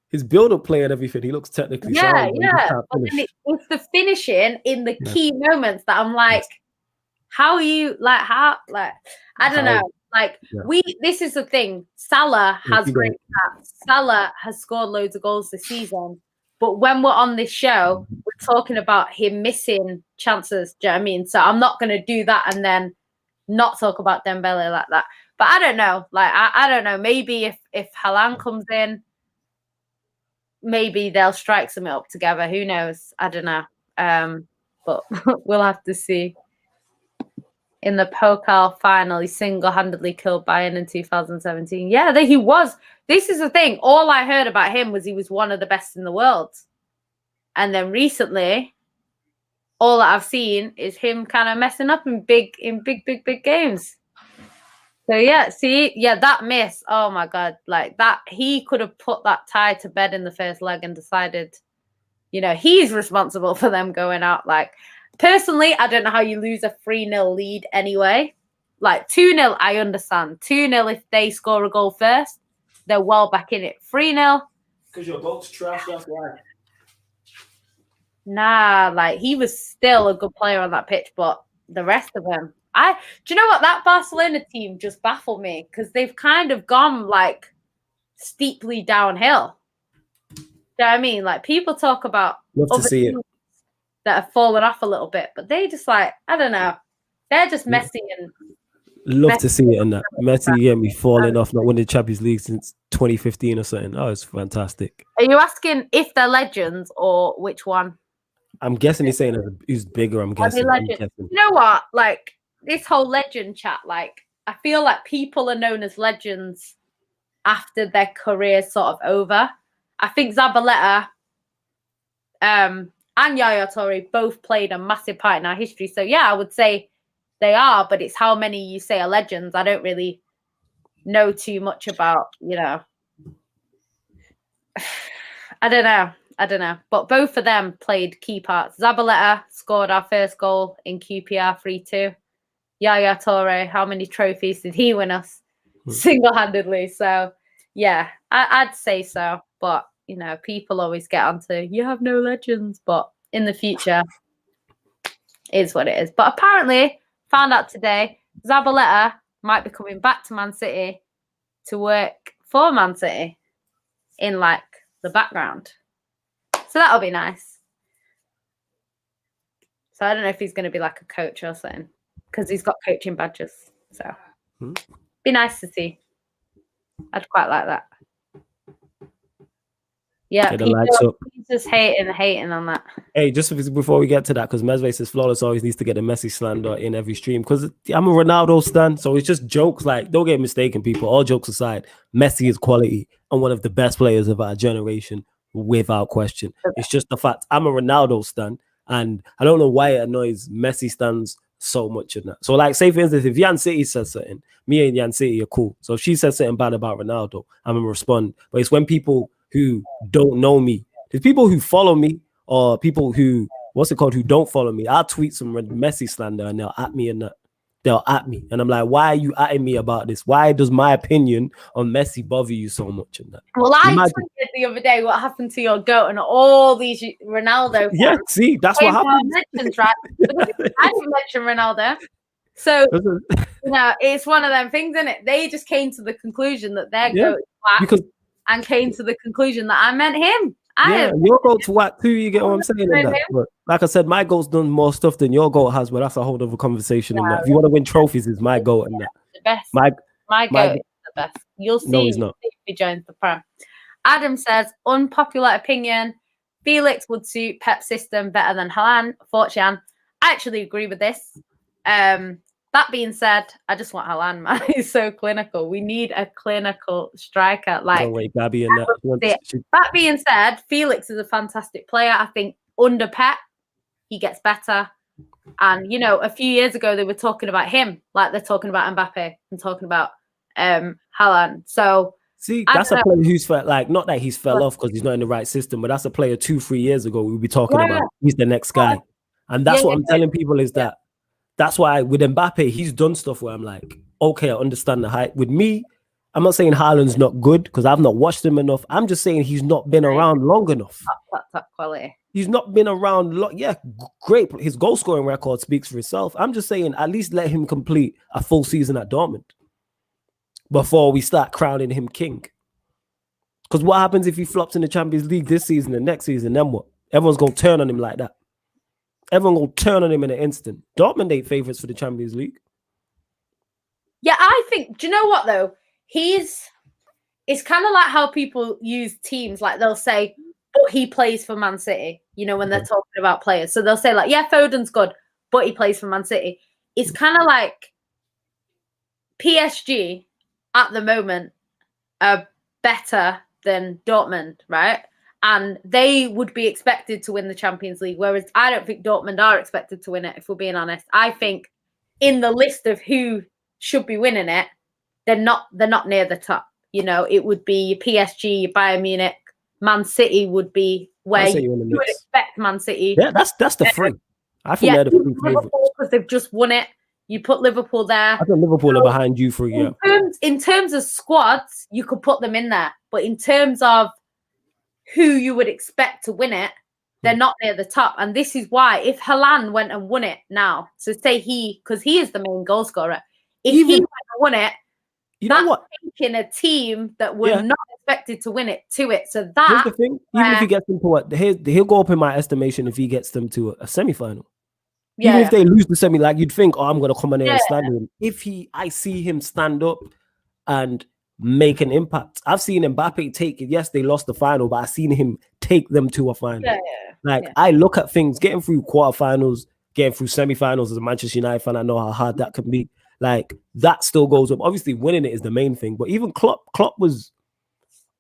his build-up play and everything. He looks technically sound. But then it's the finishing in the key moments that I'm like, how are you like? How like I don't know. Like this is the thing. Salah has great stats. Salah has scored loads of goals this season. But when we're on this show, we're talking about him missing chances. Do you know what I mean? So I'm not going to do that and then not talk about Dembele like that. But I don't know. Like I don't know. Maybe if Haaland comes in, maybe they'll strike something up together. Who knows? I don't know. But we'll have to see. In the Pokal final, he single-handedly killed Bayern in 2017. Yeah, he was. This is the thing. All I heard about him was he was one of the best in the world. And then recently, all that I've seen is him kind of messing up in big games. So that miss. Oh my God, like that. He could have put that tie to bed in the first leg and decided, he's responsible for them going out. Like. Personally, I don't know how you lose a 3-0 lead anyway. like 2-0, I understand. 2-0 if they score a goal first, they're well back in it. 3-0. Because your goal's trash, that's why. Nah, like he was still a good player on that pitch, but the rest of them, do you know what? That Barcelona team just baffled me because they've kind of gone like steeply downhill. Do you know what I mean? Like people talk about other teams that have fallen off a little bit, but they just like, I don't know. They're just messy and to see it in that. Messi get me falling off, not winning the Champions League since 2015 or something. Oh, it's fantastic. Are you asking if they're legends or which one? I'm guessing he's saying who's bigger. I'm guessing. You know what? Like this whole legend chat, like I feel like people are known as legends after their career's sort of over. I think Zabaleta and Yaya Toure both played a massive part in our history. So yeah, I would say they are, but it's how many you say are legends. I don't really know too much about, you know. I don't know. But both of them played key parts. Zabaleta scored our first goal in QPR 3-2. Yaya Toure, how many trophies did he win us single-handedly? So yeah, I'd say so. But you know, people always get onto you have no legends, but in the future is what it is. But apparently, found out today, Zabaleta might be coming back to Man City to work for Man City in like the background. So that'll be nice. So I don't know if he's going to be like a coach or something because he's got coaching badges. So be nice to see. I'd quite like that. Yeah, he's just hating on that. Hey, just before we get to that, because Mesve says Flawless always needs to get a Messi slander in every stream. Because I'm a Ronaldo stan, so it's just jokes. Like, don't get mistaken, people. All jokes aside, Messi is quality and one of the best players of our generation, without question. It's just the fact I'm a Ronaldo stan, and I don't know why it annoys Messi stans so much in that. So, like, say for instance, if Yan City says something, me and Yan City are cool. So if she says something bad about Ronaldo, I'm gonna respond. But it's when people who don't know me, there's people who follow me or people who who don't follow me. I'll tweet some Messi slander and they'll at me and that. They'll at me. And I'm like, why are you atting me about this? Why does my opinion on Messi bother you so much in that? Well, I tweeted the other day what happened to your goat and all these Ronaldo fans. Yeah, see, that's what happened. Mentions, right? I didn't mention Ronaldo. So, you know, it's one of them things, isn't it? They just came to the conclusion that their goat is black and came to the conclusion that I meant him. Your goat's whack too, you get what I'm saying? But like I said, my goat's done more stuff than your goat has, but that's a whole other conversation in that. If you want to win trophies, it's my goat and that. The best. My goat is the best. You'll see. No, he's not. If he joins the Prem. Adam says, unpopular opinion, Felix would suit Pep's system better than Haaland. Fortune, I actually agree with this. That being said, I just want Haaland, man. He's so clinical. We need a clinical striker. Like, no way, Gabby and that being said, Felix is a fantastic player. I think under Pep, he gets better. And, you know, a few years ago, they were talking about him, like they're talking about Mbappe and talking about Haaland. So, see, that's a player who's felt like, not that he's fell off because he's not in the right system, but that's a player 2-3 years ago we'll be talking about. He's the next guy. And that's what I'm telling people is that that's why with Mbappe, he's done stuff where I'm like, okay, I understand the hype. With me, I'm not saying Haaland's not good because I've not watched him enough. I'm just saying he's not been around long enough. Top quality. He's not been around long. Yeah, great. His goal scoring record speaks for itself. I'm just saying at least let him complete a full season at Dortmund before we start crowning him king. Because what happens if he flops in the Champions League this season and next season? Then what? Everyone's going to turn on him like that. Everyone will turn on him in an instant. Dortmund ain't favourites for the Champions League. Yeah, I think, do you know what, though? It's kind of like how people use teams. Like, they'll say, but he plays for Man City, you know, when they're talking about players. So they'll say, like, yeah, Foden's good, but he plays for Man City. It's kind of like PSG at the moment are better than Dortmund, right? And they would be expected to win the Champions League, whereas I don't think Dortmund are expected to win it, if we're being honest. I think in the list of who should be winning it, they're not near the top. You know, it would be PSG, Bayern Munich, Man City would be where you would expect Man City. Yeah, that's the three. I think they're the three favorites. Because they've just won it. You put Liverpool there. I think Liverpool are behind you for a year. In terms of squads, you could put them in there. But in terms of who you would expect to win it, they're not near the top. And this is why, if Haaland went and won it now, so say because he is the main goal scorer, if he went and won it, that's taking a team that were not expected to win it to it. So that here's the thing. Even if he gets them to he'll go up in my estimation if he gets them to a semi-final. Yeah. Even if they lose the semi, like you'd think, oh, I'm gonna come in there and stand him. If I see him stand up and make an impact. I've seen Mbappe take it. Yes, they lost the final, but I've seen him take them to a final. I look at things, getting through quarterfinals, getting through semi-finals as a Manchester United fan, I know how hard that can be. Like, that still goes up. Obviously, winning it is the main thing. But even Klopp was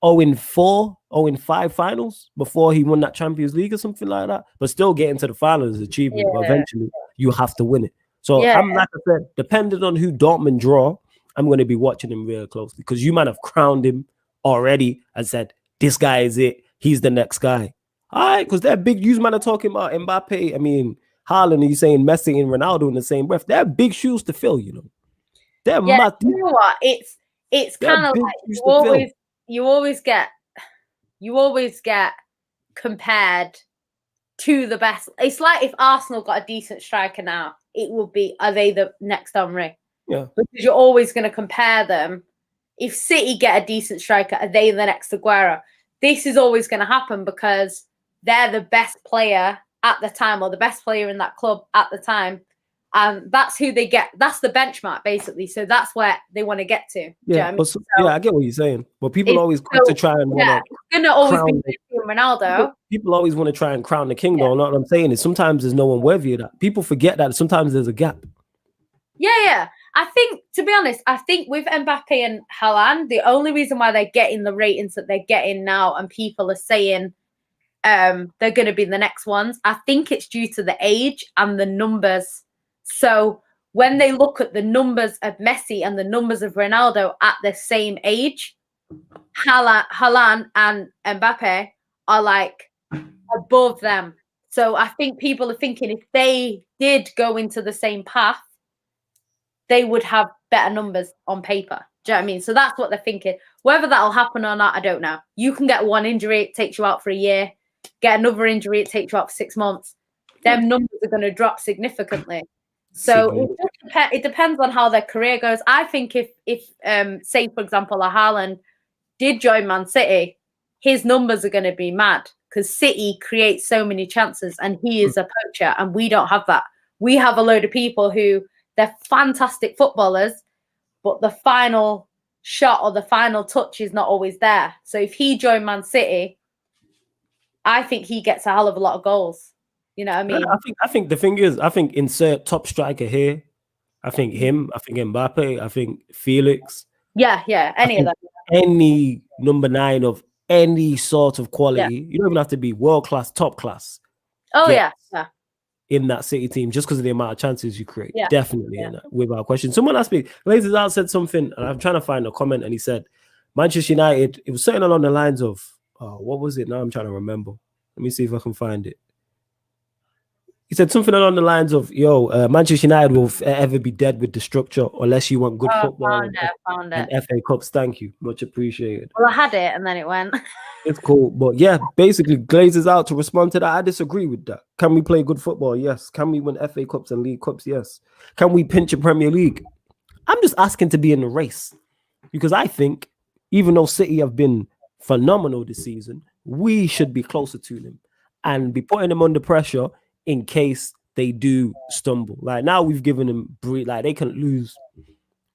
0-4, 0-5 finals before he won that Champions League or something like that. But still getting to the finals is an achievement. But eventually, you have to win it. So, I'm like I said, depending on who Dortmund draw, I'm going to be watching him real closely because you might have crowned him already and said, this guy is it. He's the next guy. All right, because they're big. You man are talking about Mbappe. I mean, Haaland, and you saying Messi and Ronaldo in the same breath. They're big shoes to fill, you know. They're mad. You know what? It's kind of like you always get compared to the best. It's like if Arsenal got a decent striker now, it would be, are they the next Henry? Yeah. Because you're always going to compare them. If City get a decent striker, are they the next Aguero? This is always going to happen because they're the best player at the time or the best player in that club at the time. And that's who they get. That's the benchmark, basically. So that's where they want to get to. Yeah, I get what you're saying. But people always want to try and it's going to always be Messi and Ronaldo. People always want to try and crown the king, though. What I'm saying is sometimes there's no one worthy of that. People forget that sometimes there's a gap. Yeah. I think, to be honest, with Mbappe and Haaland, the only reason why they're getting the ratings that they're getting now and people are saying they're going to be the next ones, I think it's due to the age and the numbers. So when they look at the numbers of Messi and the numbers of Ronaldo at the same age, Haaland and Mbappe are like above them. So I think people are thinking if they did go into the same path, they would have better numbers on paper. Do you know what I mean? So that's what they're thinking. Whether that'll happen or not, I don't know. You can get one injury, it takes you out for a year. Get another injury, it takes you out for 6 months. Them numbers are going to drop significantly. So it depends on how their career goes. I think if say, for example, a Haaland did join Man City, his numbers are going to be mad because City creates so many chances and he is a poacher and we don't have that. We have a load of people who they're fantastic footballers, but the final shot or the final touch is not always there. So if he joined Man City, I think he gets a hell of a lot of goals. You know what I mean? I think the thing is, I think insert top striker here. I think him. I think Mbappe. I think Felix. Yeah. Any of them. Any number 9 of any sort of quality. You don't even have to be world class, top class. Oh yeah. In that City team, just because of the amount of chances you create. Definitely, in that, without question. Someone asked me, Glazers Out said something, and I'm trying to find a comment, and he said, Manchester United, it was something along the lines of, what was it? Now I'm trying to remember. Let me see if I can find it. He said something along the lines of, Manchester United will ever be dead with the structure unless you want good football found it. and FA Cups. Thank you. Much appreciated. Well, I had it and then it went. It's cool. But yeah, basically, Glazers Out to respond to that. I disagree with that. Can we play good football? Yes. Can we win FA Cups and League Cups? Yes. Can we pinch a Premier League? I'm just asking to be in the race because I think even though City have been phenomenal this season, we should be closer to them and be putting them under pressure in case they do stumble. Like now we've given them like they can lose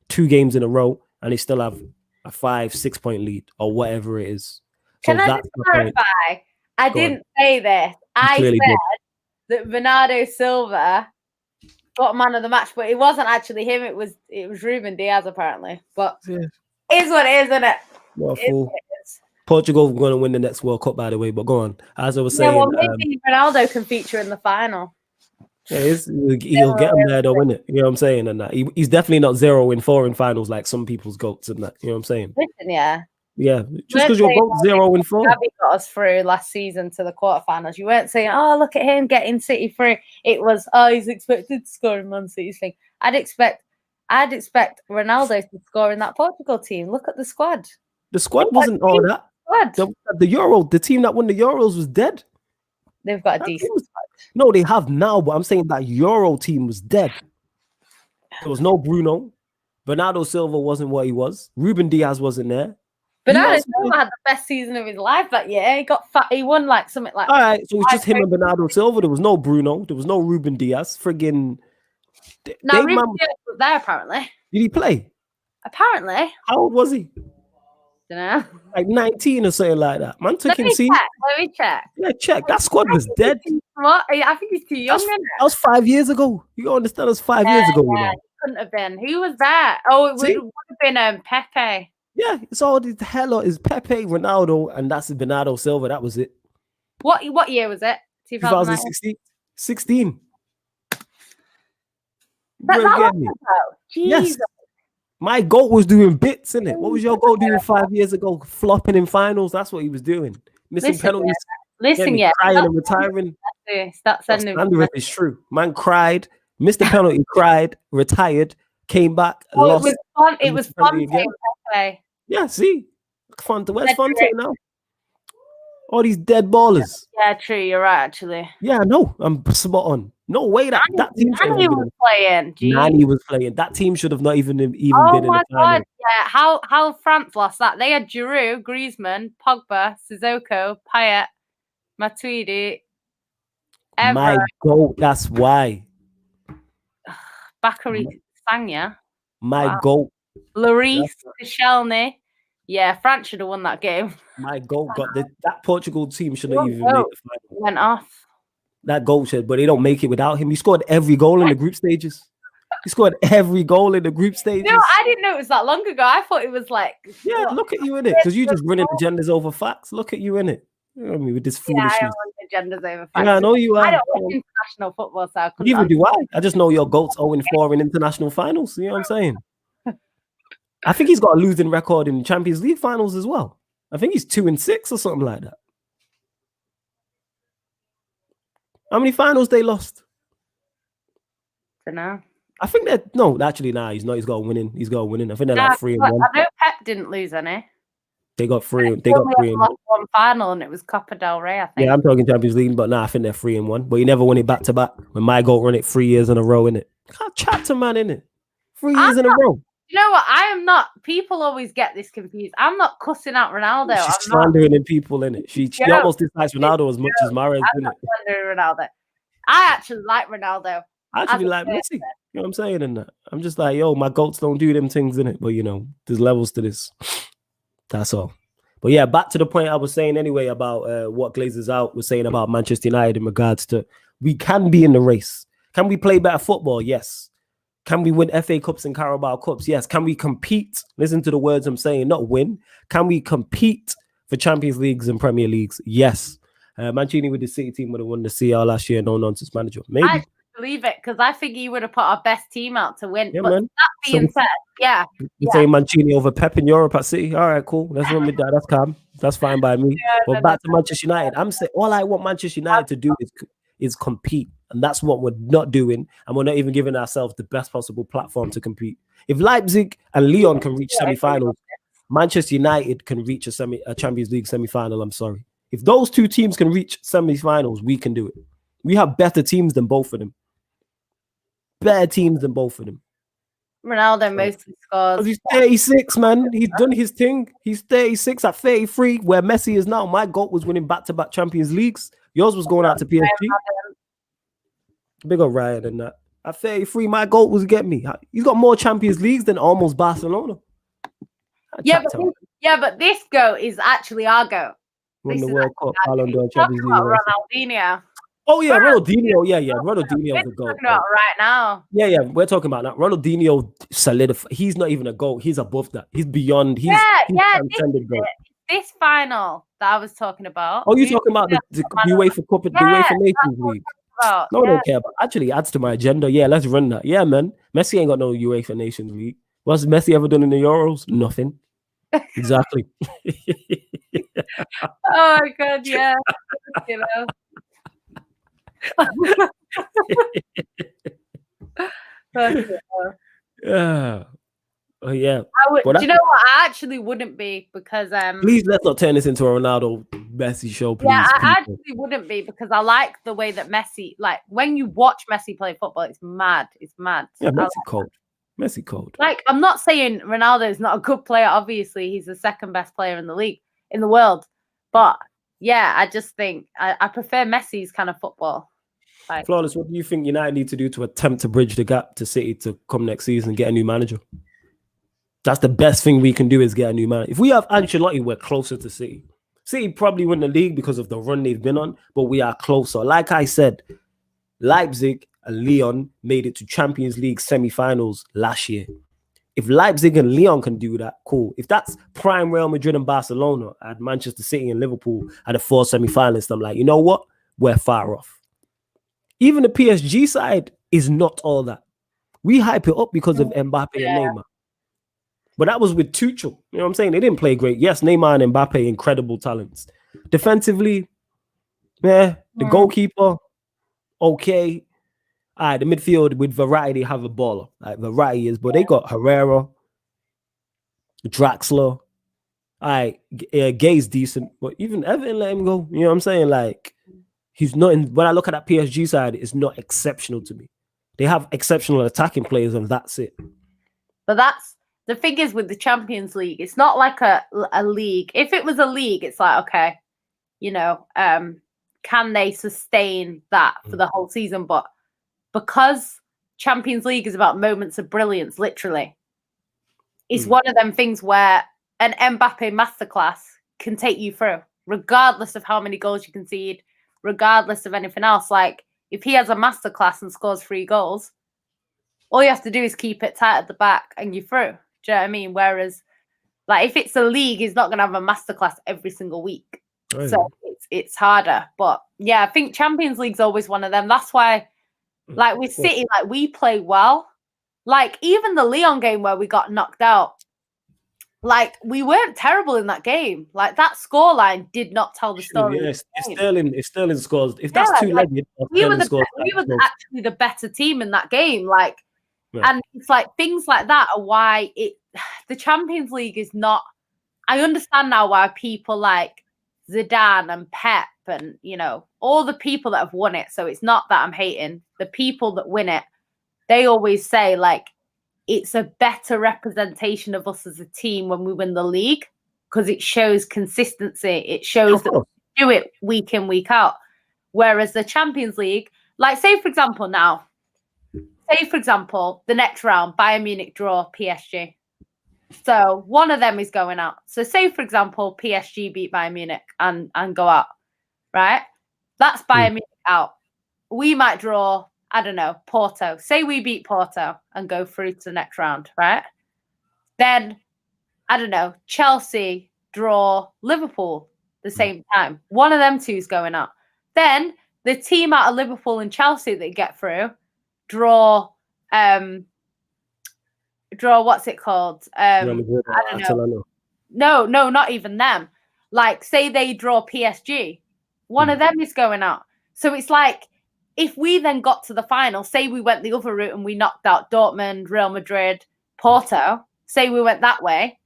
2 games in a row and they still have a 5-6 point lead or whatever it is. Can I just clarify? I didn't say this. I said that Bernardo Silva got man of the match, but it wasn't actually him. It was Ruben Diaz apparently. But it's what it is, isn't it? What a fool. Portugal are going to win the next World Cup, by the way. But go on. As I was saying, maybe Ronaldo can feature in the final. Yeah, he'll get him there, though, isn't it? You know what I'm saying? And that he's definitely not 0-4 in finals like some people's goats and that. You know what I'm saying? Listen, Yeah, just because you're both 0-4. Gabby got us through last season to the quarterfinals. You weren't saying, "Oh, look at him getting City through." It was, "Oh, he's expected to score in Man City's thing." I'd expect Ronaldo to score in that Portugal team. Look at the squad. The squad wasn't all that. The team that won the Euros was dead. They've got a decent squad. No, they have now, but I'm saying that Euro team was dead. There was no Bruno. Bernardo Silva wasn't what he was. Ruben Diaz wasn't there. Bernardo Silva had the best season of his life that year. He got fat. He won like something like. All right, so it was just him and Bernardo Silva. There was no Bruno. There was no Ruben Diaz. Friggin'. Now Ruben Diaz was there apparently. Did he play? Apparently. How old was he? Don't know. Like 19 or something like that. Man took him. See. Let me check. Yeah, check. That squad was dead. What? I think he's too young. That was 5 years ago. You gotta understand, it was 5 years ago. Yeah, it couldn't have been. Who was that? Oh, it would have been Pepe. Yeah, it's all the hell is Pepe, Ronaldo, and that's Bernardo Silva. That was it. What year was it? 2016. 16. Yes. My GOAT was doing bits, innit? What was your GOAT doing 5 years ago? Flopping in finals. That's what he was doing. Missing penalties. Crying and retiring. Start sending. It's true. Man cried, missed the penalty, cried, retired, came back, lost. It was fun. Pepe. Yeah, see, Fonte. Where's Fonte now? All these dead ballers. Yeah, true. You're right, actually. Yeah, no, I'm spot on. No way that team was playing. Nani was playing. That team should have not even been in the final. God, yeah. How France lost that? They had Giroud, Griezmann, Pogba, Sissoko, Payet, Matuidi. My GOAT. That's why. Bakary Sagna. My GOAT. Lloris, Koscielny. Yeah, France should have won that game. My GOAT got that Portugal team should have even made the final. Went off. That goal said, but they don't make it without him. He scored every goal in the group stages. He scored every goal in the group stages. No, I didn't know it was that long ago. I thought it was like. Yeah, look at you in it, because you just running agendas over facts. Look at you in it. You know what I mean, with this foolishness. Yeah, I don't run agendas over facts. Yeah, I know you are. I don't watch international football, so I couldn't. Neither do I. I just know your GOAT's 0-4 in international finals. You know what I'm saying? I think he's got a losing record in Champions League finals as well. I think he's 2-6 or something like that. How many finals they lost? Don't know. I think he's not. He's got a winning. I think they're like 3-1. I know Pep didn't lose any. They got 3. They got 3. Lost one final, and it was Copa del Rey, I think. Yeah, I'm talking Champions League, but I think they're 3-1. But he never won it back to back. When my GOAT run it 3 years in a row, innit? Can't chat to man, innit? 3 years in a row. You know what? I am not. People always get this confused. I'm not cussing out Ronaldo. She's slandering people, innit? She almost dislikes Ronaldo as much as Mahrez, innit? Slandering Ronaldo. I actually like Ronaldo. I actually like Messi. You know what I'm saying? In that, I'm just like, yo, my GOATs don't do them things, innit? But there's levels to this. That's all. But yeah, back to the point I was saying anyway about what Glazers out was saying about Manchester United in regards to we can be in the race. Can we play better football? Yes. Can we win FA Cups and Carabao Cups? Yes. Can we compete? Listen to the words I'm saying, not win. Can we compete for Champions Leagues and Premier Leagues? Yes. Mancini with the City team would have won the CL last year, no nonsense manager. Maybe. I believe it, because I think he would have put our best team out to win. Yeah, but man. that being said, yeah. You saying Mancini over Pep in Europe at City? All right, cool. Let's run with that. That's calm. That's fine by me. But back to Manchester United. I'm saying all I want Manchester United to do is compete. And that's what we're not doing. And we're not even giving ourselves the best possible platform to compete. If Leipzig and Lyon can reach semi-finals, Manchester United can reach a Champions League semi-final. I'm sorry. If those two teams can reach semi-finals, we can do it. We have better teams than both of them. Better teams than both of them. Ronaldo mostly scores. He's 36, man. He's done his thing. He's 36 at 33, where Messi is now. My GOAT was winning back-to-back Champions Leagues. Yours was going out to PSG. Big up Ryan than that. At 33, my GOAT was get me. He's got more Champions Leagues than almost Barcelona. But this GOAT is actually our GOAT. Won the World Cup, Ballon d'Or, Champions League. Ronaldinho. Oh yeah, Ronaldinho. Yeah. Ronaldinho's a GOAT. Not right now. Yeah. We're talking about that. Ronaldinho solidified. He's not even a GOAT. He's above that. He's beyond. He's transcended GOAT. This final that I was talking about. Oh, you're talking about the UEFA Cup, the UEFA Nations League. I don't care. But actually, adds to my agenda. Yeah, let's run that. Yeah, man. Messi ain't got no UEFA Nations League. What's Messi ever done in the Euros? Nothing. Exactly. Oh my God, yeah. You know. Yeah. Oh yeah. Do you know what? I actually wouldn't be because please let's not turn this into a Ronaldo Messi show, please. Yeah, I people. actually wouldn't be because I like the way that Messi, like when you watch Messi play football, it's mad. It's mad. Yeah, Messi cold. Messi cold. Like, I'm not saying Ronaldo is not a good player. Obviously, he's the second best player in the league, in the world. But yeah, I just think I prefer Messi's kind of football. Like, Flawless, what do you think United need to do to attempt to bridge the gap to City to come next season and get a new manager? That's the best thing we can do is get a new manager. If we have Ancelotti, we're closer to City. City probably win the league because of the run they've been on, but we are closer. Like I said, Leipzig and Lyon made it to Champions League semi-finals last year. If Leipzig and Lyon can do that, cool. If that's prime Real Madrid and Barcelona at Manchester City and Liverpool at the 4 semi-finalists, I'm like, you know what? We're far off. Even the PSG side is not all that. We hype it up because of Mbappe and Neymar. But that was with Tuchel. You know what I'm saying? They didn't play great. Yes, Neymar and Mbappe, incredible talents. Defensively, the goalkeeper, okay. All right, the midfield with variety have a baller. Like variety is, but they got Herrera, Draxler. All right, Gay's decent, but even Everton let him go. You know what I'm saying? Like, he's not in. When I look at that PSG side, it's not exceptional to me. They have exceptional attacking players, and that's it. But that's the thing is with the Champions League, it's not like a league. If it was a league, it's like, okay, you know, can they sustain that for the whole season? But because Champions League is about moments of brilliance, literally, it's one of them things where an Mbappe masterclass can take you through, regardless of how many goals you concede, regardless of anything else. Like, if he has a masterclass and scores 3 goals, all you have to do is keep it tight at the back and you're through. Do you know what I mean? Whereas, like, if it's a league, he's not going to have a masterclass every single week. Right. So it's harder. But yeah, I think Champions League's always one of them. That's why, like, with City, like, we play well. Like, even the Lyon game where we got knocked out, like, we weren't terrible in that game. Like, that scoreline did not tell the story. Yeah, if Sterling scores, if that's two-legged, we were actually the better team in that game. Like, and it's like things like that are why the Champions League is not. I understand now why people like Zidane and Pep and, you know, all the people that have won it. So it's not that I'm hating. The people that win it, they always say, like, it's a better representation of us as a team when we win the league because it shows consistency. It shows that we do it week in, week out. Whereas the Champions League, like, say, for example, the next round, Bayern Munich draw PSG. So one of them is going out. So say, for example, PSG beat Bayern Munich and go out, right? That's Bayern Munich out. We might draw, I don't know, Porto. Say we beat Porto and go through to the next round, right? Then, I don't know, Chelsea draw Liverpool the same time. One of them two is going out. Then the team out of Liverpool and Chelsea that get through draw what's it called? I don't know. No, not even them. Like, say they draw PSG, one of them is going out. So it's like, if we then got to the final, say we went the other route and we knocked out Dortmund, Real Madrid, Porto, say we went that way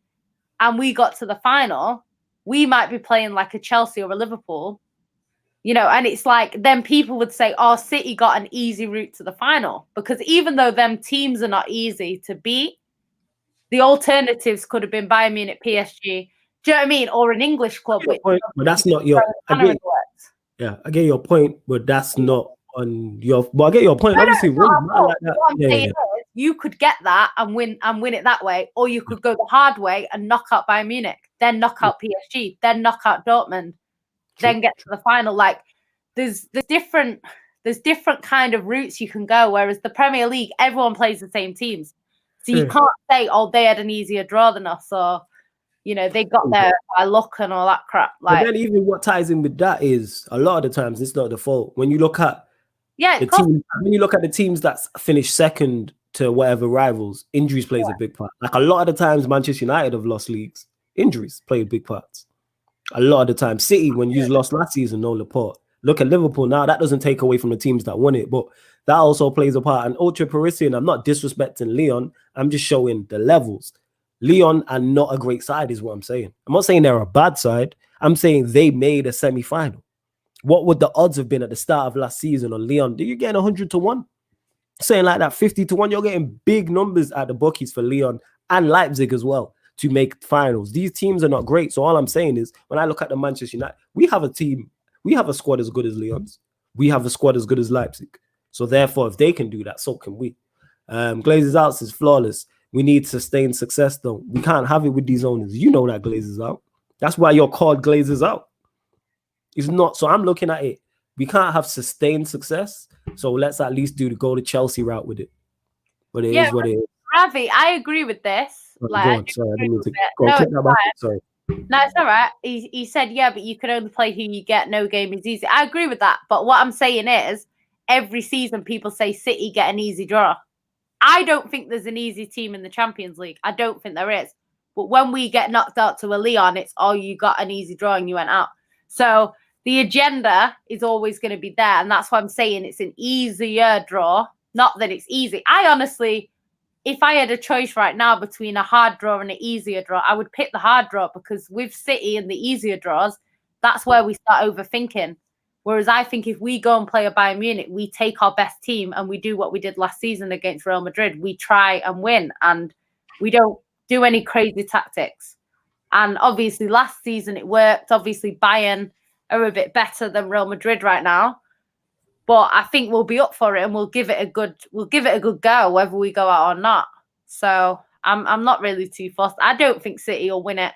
and we got to the final, we might be playing like a Chelsea or a Liverpool, you know, and it's like, then people would say, oh, City got an easy route to the final, because even though them teams are not easy to beat, the alternatives could have been Bayern Munich, PSG, do you know what I mean? Or an English club. But that's not your, I get your point, but that's not on your, but I get your point. Obviously, you could get that and win it that way, or you could go the hard way and knock out Bayern Munich, then knock out PSG, then knock out Dortmund, then get to the final. Like, there's different kind of routes you can go. Whereas the Premier League, everyone plays the same teams, so you can't say, oh, they had an easier draw than us, or, you know, they got there by luck and all that crap. Like, but then even what ties in with that is a lot of the times it's not the fault. When you look at when you look at the teams that's finished second to whatever rivals, injuries plays a big part. Like, a lot of the times Manchester United have lost leagues. Injuries played big parts. A lot of the time. City, when you lost last season, no Laporte. Look at Liverpool now. That doesn't take away from the teams that won it, but that also plays a part. And Ultra Parisian, I'm not disrespecting Lyon. I'm just showing the levels. Lyon are not a great side, is what I'm saying. I'm not saying they're a bad side. I'm saying they made a semi-final. What would the odds have been at the start of last season on Lyon? You're getting 100-1. Saying like that, 50-1. You're getting big numbers at the bookies for Lyon and Leipzig as well to make finals. These teams are not great. So all I'm saying is, when I look at the Manchester United, we have a team, we have a squad as good as Lyon's. We have a squad as good as Leipzig. So therefore, if they can do that, so can we. Glazers out says flawless. We need sustained success, though. We can't have it with these owners. You know that Glazers out. That's why you're called Glazers out. It's not. So I'm looking at it. We can't have sustained success. So let's at least go the Chelsea route with it. But it is what it is. Ravi, I agree with this. Like, sorry, I didn't mean to go click that back. Sorry. No, it's all right. He said, yeah, but you can only play who you get. No game is easy. I agree with that. But what I'm saying is, every season people say City get an easy draw. I don't think there's an easy team in the Champions League. I don't think there is. But when we get knocked out to a Lyon, it's, oh, you got an easy draw and you went out. So the agenda is always going to be there. And that's why I'm saying it's an easier draw. Not that it's easy. I honestly, if I had a choice right now between a hard draw and an easier draw, I would pick the hard draw, because with City and the easier draws, that's where we start overthinking. Whereas I think if we go and play a Bayern Munich, we take our best team and we do what we did last season against Real Madrid. We try and win, and we don't do any crazy tactics. And obviously last season it worked. Obviously Bayern are a bit better than Real Madrid right now. But I think we'll be up for it, and we'll give it a good go, whether we go out or not. So I'm not really too fussed. I don't think City will win it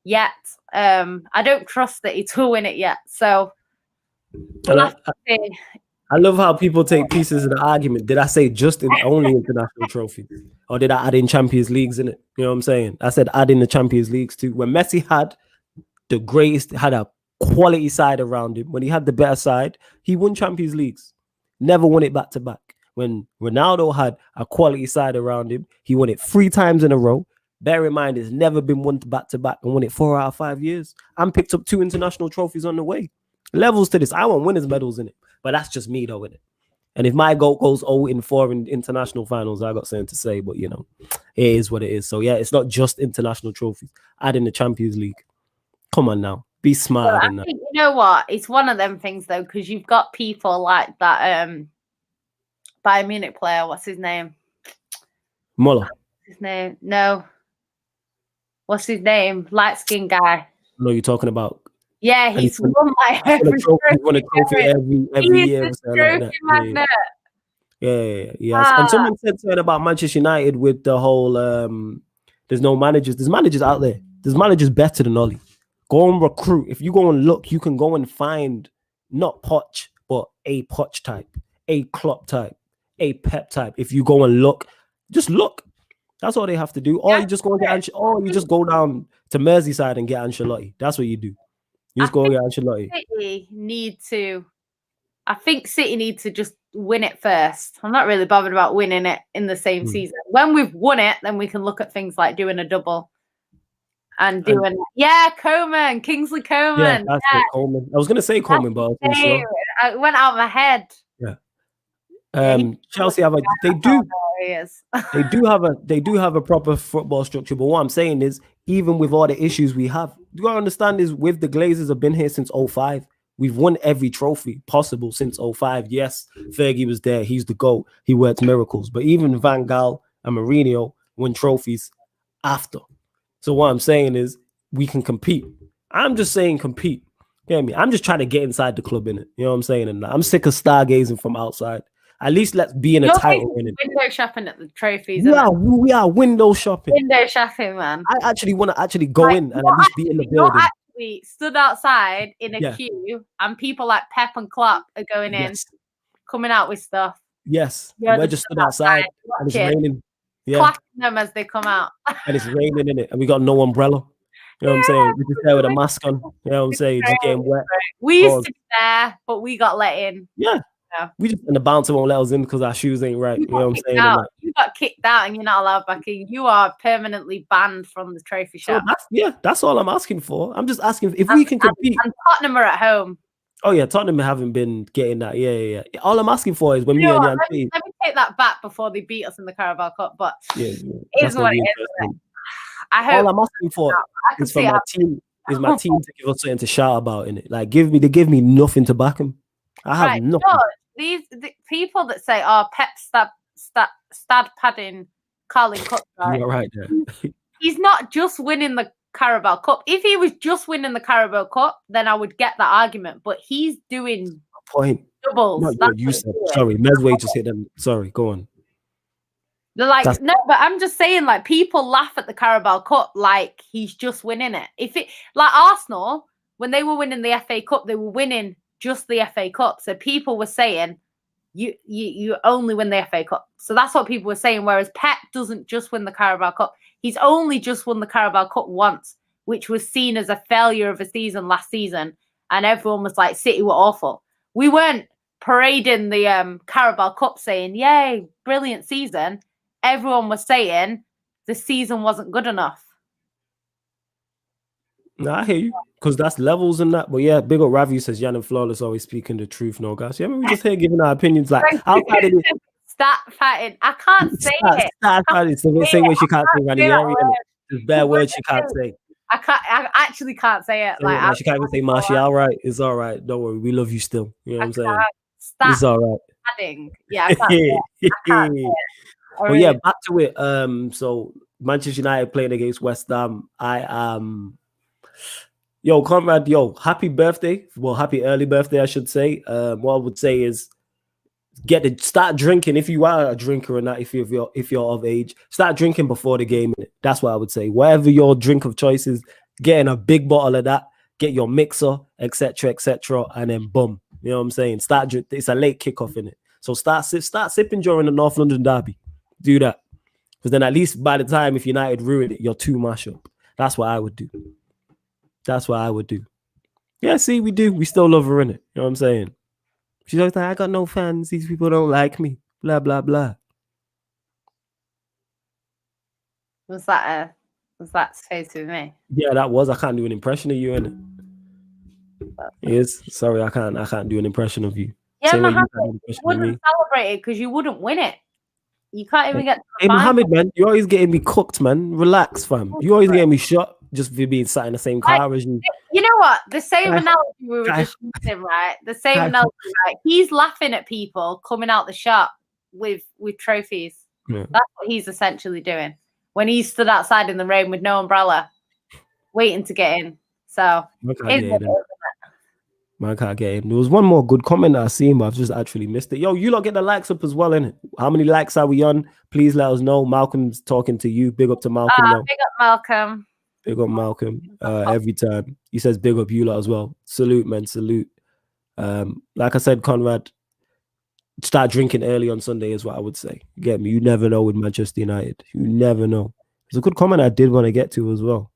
yet. I don't trust City to win it yet. So I love how people take pieces of the argument. Did I say only international trophies, or did I add in Champions Leagues in it? You know what I'm saying? I said add in the Champions Leagues too. When Messi had the greatest, had a quality side around him, when he had the better side, he won Champions Leagues. Never won it back to back. When Ronaldo had a quality side around him, he won it 3 times in a row. Bear in mind, it's never been won back to back and won it 4 out of 5 years. And picked up 2 international trophies on the way. Levels to this. I want winners' medals in it, but that's just me though, innit? And if my goal goes 0-4 in international finals, I got something to say, but you know, it is what it is. So yeah, it's not just international trophies. Add in the Champions League. Come on now. Be smarter than that. You know what? It's one of them things though, because you've got people like that Bayern Munich player. What's his name? Muller. His name? No. What's his name? Light skinned guy. No, you're talking about. Yeah, he's won like every trophy. Won a trophy every year. Yeah. And someone said something about Manchester United with the whole there's no managers. There's managers out there. There's managers better than Ollie. Go and recruit. If you go and look, you can go and find not Poch, but a Poch type, a Klopp type, a Pep type. If you go and look, just look. That's all they have to do. Or you just go and get you just go down to Merseyside and get Ancelotti. That's what you do. You just go and get Ancelotti. I think City need to just win it first. I'm not really bothered about winning it in the same season. When we've won it, then we can look at things like doing a double. And doing Coman, Kingsley Coman. Yeah, that's it, Coman. I was going to say Coman, but I wasn't sure. It went out of my head. Yeah. Chelsea they do have a proper football structure. But what I'm saying is, even with all the issues we have, you gotta understand is with the Glazers have been here since 2005. We've won every trophy possible since 2005. Yes, Fergie was there. He's the GOAT. He works miracles. But even Van Gaal and Mourinho won trophies after. So what I'm saying is we can compete. I'm just saying compete. You know what I mean? I'm just trying to get inside the club, in it. You know what I'm saying? And I'm sick of stargazing from outside. At least let's be in a title winning. Window shopping at the trophies. We are window shopping. Window shopping, man. I actually want to go in and at least be in the building. Actually stood outside in a queue, and people like Pep and Klopp are going in, coming out with stuff. Yes, we're just stood outside and it's raining. Yeah, clapping them as they come out. And it's raining in it, and we got no umbrella. You know what I'm saying? We're just there with a mask on. You know what I'm saying? Just getting wet. We used to be there, but we got let in. Yeah. We just and the bouncer won't let us in because our shoes ain't right. You know what I'm saying? You got kicked out and you're not allowed back in. You are permanently banned from the trophy shop. So that's all I'm asking for. I'm just asking if we can compete. And Tottenham are at home. Oh yeah, Tottenham haven't been getting that. Yeah. All I'm asking for is when me and Jan let me take that back before they beat us in the Carabao Cup. But that's what it is. I hope all I'm asking for is for my team. Is my team to give us something to shout about in it? Like they give me nothing to back them. I have nothing. No, the people that say, "Oh, Pep stat padding Carling Cup," right? You're right there. He's not just winning the Carabao Cup. If he was just winning the Carabao Cup, then I would get that argument. But he's doing doubles. Sorry, Mesway just hit them. Sorry, go on. Like no, but I'm just saying, like, people laugh at the Carabao Cup like he's just winning it. If it like Arsenal, when they were winning the FA Cup, they were winning just the FA Cup. So people were saying you only win the FA Cup. So that's what people were saying. Whereas Pep doesn't just win the Carabao Cup. He's only just won the Carabao Cup once, which was seen as a failure of a season last season. And everyone was like, City were awful. We weren't parading the Carabao Cup saying, yay, brilliant season. Everyone was saying the season wasn't good enough. No, I hear you. Because that's levels and that. But yeah, big up Ravi says Jan and Flawless always speaking the truth, no guys. Yeah, we're just here giving our opinions. Like outside of it. Stat fighting. I can't say it. Stat fighting. Say what she can't say, Ranieri. There's bare words she can't say. I actually can't say it. Like she can't even say Martial. All right, it's all right. Don't worry, we love you still. You know what I'm saying? It's all right. Yeah, I can't say it. I can't say it. Well, yeah, back to it. So Manchester United playing against West Ham. Yo, Conrad, happy birthday. Well, happy early birthday, I should say. What I would say is start drinking if you are a drinker or not. If you're of age, start drinking before the game. That's what I would say. Whatever your drink of choice is, getting a big bottle of that, get your mixer, etc., and then boom. You know what I'm saying? It's a late kickoff in it. So start sipping during the North London derby. Do that. Because then at least by the time if United ruin it, you're too mash up. That's what I would do. Yeah, see, we do. We still love her, innit? You know what I'm saying? She's always like, I got no fans. These people don't like me. Blah, blah, blah. Was that supposed to be me? Yeah, that was. I can't do an impression of you, innit? Yes. Sorry, I can't do an impression of you. Yeah, Mohammed, you wouldn't celebrate it because you wouldn't win it. You can't even get to the final. Mohammed, man, you're always getting me cooked, man. Relax, fam. You're always getting me shot just for being sat in the same car as you. You know what? The same analogy we were just using, right? The same analogy, right? He's laughing at people coming out the shop with trophies. Yeah. That's what he's essentially doing. When he stood outside in the rain with no umbrella, waiting to get in. So, Man can't get in. There was one more good comment I seen, but I've just actually missed it. Yo, you lot get the likes up as well, innit? How many likes are we on? Please let us know. Malcolm's talking to you. Big up to Malcolm. Big up Malcolm. Big up Malcolm. Every time. He says big up you lot as well. Salute, man. Salute. Like I said, Conrad, start drinking early on Sunday is what I would say. Get me? You never know with Manchester United. You never know. There's a good comment I did want to get to as well.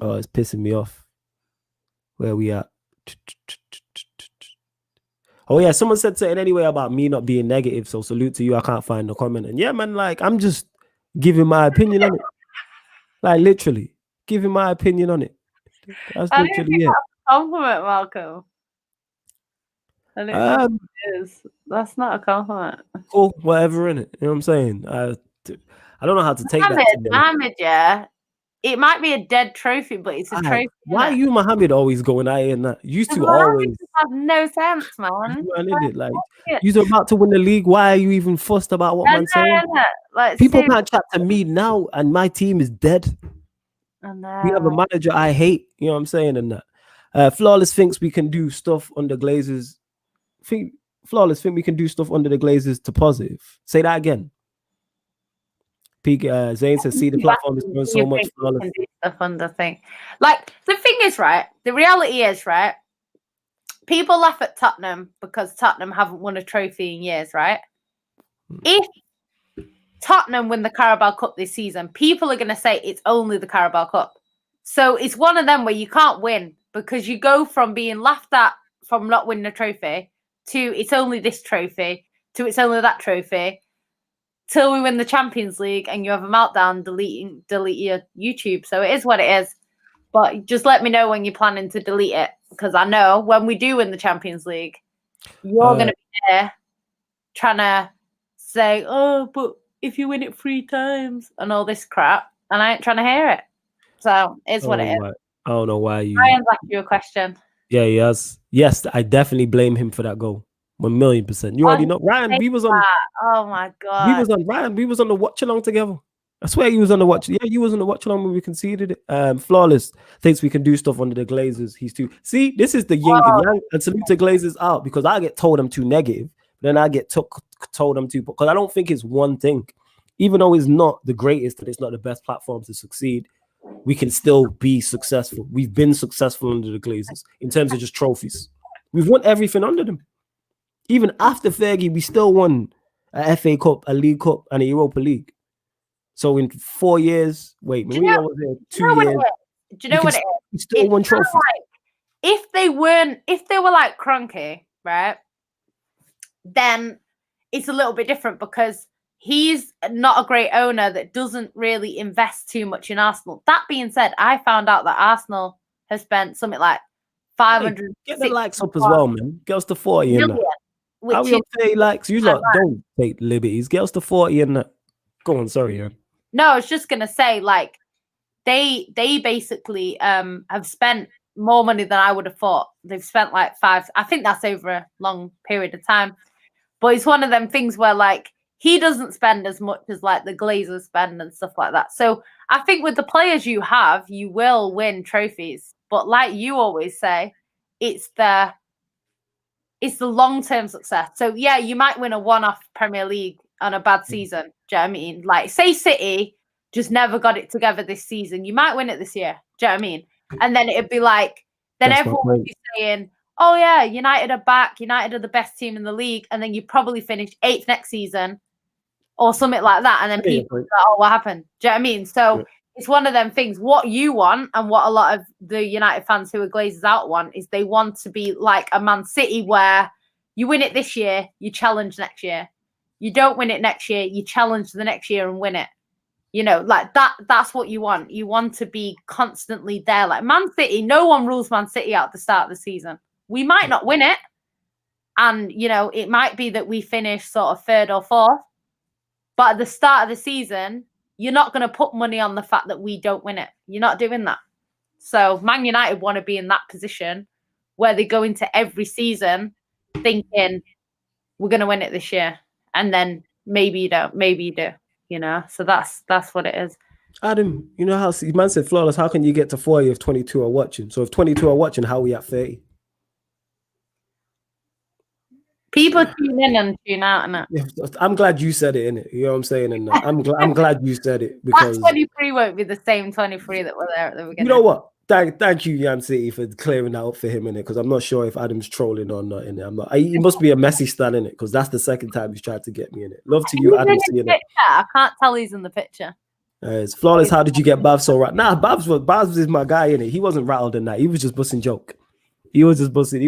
Oh, it's pissing me off. Where we at? Oh yeah, someone said something anyway about me not being negative. So salute to you. I can't find the comment. And yeah, man, like I'm just giving my opinion on it. Like literally giving my opinion on it. That's literally it. Compliment, Malcolm. I don't know what it is. That's not a compliment. Cool, whatever in it. You know what I'm saying? I don't know how to take that. Mohammed, yeah. It might be a dead trophy, but it's a trophy. Why are you, Mohammed, always going at it and that? You used to always have no sense, man. Like you're about to win the league. Why are you even fussed about what man's saying? Like, people can't chat to me now, and my team is dead. I know. We have a manager I hate. You know what I'm saying? And that Flawless thinks we can do stuff under Glazers. Flawless think we can do stuff under the Glazers to positive. Say that again. Peak Zane says, see the platform is doing so much. Stuff under thing. Like the thing is, right? The reality is, right? People laugh at Tottenham because Tottenham haven't won a trophy in years, right? If Tottenham win the Carabao Cup this season, people are going to say it's only the Carabao Cup. So it's one of them where you can't win because you go from being laughed at from not winning a trophy to it's only this trophy, to it's only that trophy, till we win the Champions League and you have a meltdown, delete your YouTube. So it is what it is. But just let me know when you're planning to delete it, because I know when we do win the Champions League, you're going to be there trying to say, oh, but if you win it 3 times and all this crap, and I ain't trying to hear it. So it's what it is. I don't know why you. Ryan's asked you a question. Yeah, yes, I definitely blame him for that goal. 1,000,000%. You already know, Ryan. We was on. Oh my god. We was on Ryan. We was on the watch along together. I swear he was on the watch. Yeah, you was on the watch along when we conceded it. Flawless thinks we can do stuff under the Glazers. He's too. See, this is the yin and yang. And salute to Glazers out, because I get told I'm too negative, then I get told I'm too, because I don't think it's one thing. Even though it's not the greatest and it's not the best platform to succeed, we can still be successful. We've been successful under the Glazers in terms of just trophies. We've won everything under them. Even after Fergie, we still won a FA Cup, a League Cup, and a Europa League. So in 4 years, Mourinho was there 2 years. Do you know what it is? We still won trophies. Like, if they were like Kroenke, right, then it's a little bit different, because he's not a great owner that doesn't really invest too much in Arsenal. That being said, I found out that Arsenal has spent something like 500. Get the likes up as well, man. Get us to 40 in that. How we say likes? You lot don't take liberties. Get us to 40 in that. Go on, sorry, yeah. No, I was just gonna say, like, they basically have spent more money than I would have thought. They've spent like 5. I think that's over a long period of time. But it's one of them things where, like, he doesn't spend as much as like the Glazers spend and stuff like that. So I think with the players you have, you will win trophies. But like you always say, it's the long-term success. So yeah, you might win a one-off Premier League on a bad season. Do you know what I mean? Like, say City just never got it together this season. You might win it this year. Do you know what I mean? And then it'd be like, then everyone would be saying, oh yeah, United are back. United are the best team in the league. And then you probably finish 8th next season or something like that. And then people are like, oh, what happened? Do you know what I mean? So it's one of them things. What you want, and what a lot of the United fans who are Glazers out want, is they want to be like a Man City, where you win it this year, you challenge next year. You don't win it next year, you challenge the next year and win it. You know, like that's what you want. You want to be constantly there. Like Man City, no one rules Man City out at the start of the season. We might not win it. And, you know, it might be that we finish sort of 3rd or 4th. But at the start of the season, you're not going to put money on the fact that we don't win it. You're not doing that. So Man United want to be in that position where they go into every season thinking, we're going to win it this year. And then maybe you don't, maybe you do, you know? So that's what it is. Adam, you know how man said Flawless, how can you get to 40 if 22 are watching? So if 22 are watching, how are we at 30? People tune in and tune out, innit? Yeah, I'm glad you said it, innit? You know what I'm saying? And I'm glad you said it, because that 23 won't be the same 23 that were there at the beginning. You know what? Thank you, Yan City, for clearing that up for him, innit? Because I'm not sure if Adam's trolling or not, innit? He must be a messy stan, innit? Because that's the second time he's tried to get me in it. Love to you, Adam. I can't tell he's in the picture. It's Flawless. How did you get Babs so right? Nah, Babs is my guy, innit? He wasn't rattled in that. He was just busting joke. He was just busting.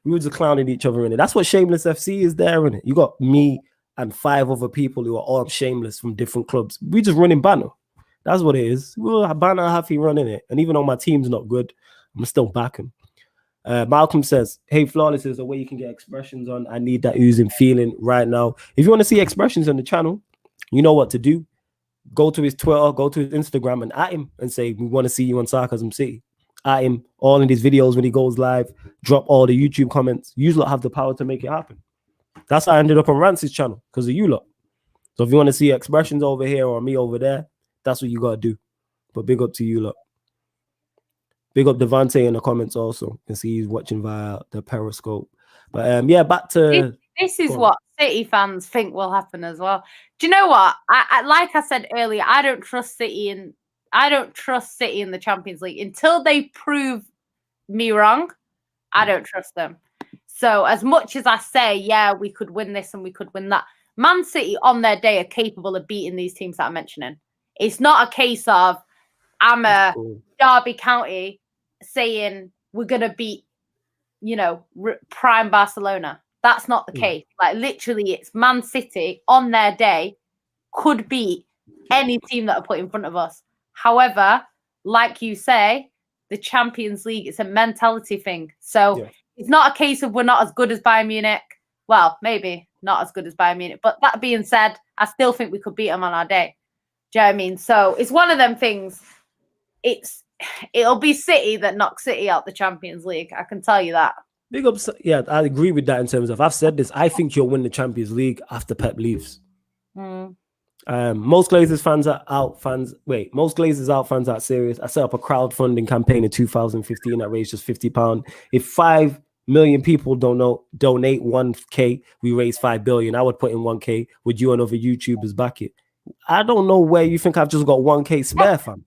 We were just clowning each other in it. That's what Shameless FC is there, innit? You got me and 5 other people who are all shameless from different clubs. We just running banner. That's what it is. We're banner happy running it. And even though my team's not good, I'm still backing. Malcolm says, hey, Flawless, is a way you can get expressions on. I need that oozing feeling right now. If you want to see expressions on the channel, you know what to do. Go to his Twitter, go to his Instagram, and at him and say, we want to see you on Sarcasm City. At him, all in his videos when he goes live, drop all the YouTube comments. You lot have the power to make it happen. That's how I ended up on Rance's channel, because of you lot. So if you want to see expressions over here or me over there, that's what you got to do. But big up to you lot. Big up Devante in the comments also. You can see he's watching via the Periscope. But yeah, back to... This is what City fans think will happen as well. Do you know what? I like I said earlier, I don't trust City in the Champions League. Until they prove me wrong, I don't trust them. So as much as I say, yeah, we could win this and we could win that, Man City on their day are capable of beating these teams that I'm mentioning. It's not a case of I'm a Derby County saying we're going to beat, you know, prime Barcelona. That's not the case. Like, literally, it's Man City on their day could beat any team that are put in front of us. However, like you say, the Champions League, it's a mentality thing. So it's not a case of we're not as good as Bayern Munich. Well, maybe not as good as Bayern Munich. But that being said, I still think we could beat them on our day. Do you know what I mean? So it's one of them things. It'll be City that knocks City out the Champions League. I can tell you that. Big ups. Yeah, I agree with that in terms of, I've said this, I think you'll win the Champions League after Pep leaves. Most Glazers fans are out. Most Glazers out fans aren't serious. I set up a crowdfunding campaign in 2015 that raised just £50. If 5 million people donate 1k, we raise 5 billion. I would put in 1k. Would you and other YouTubers back it? I don't know where you think I've just got 1k spare, fam.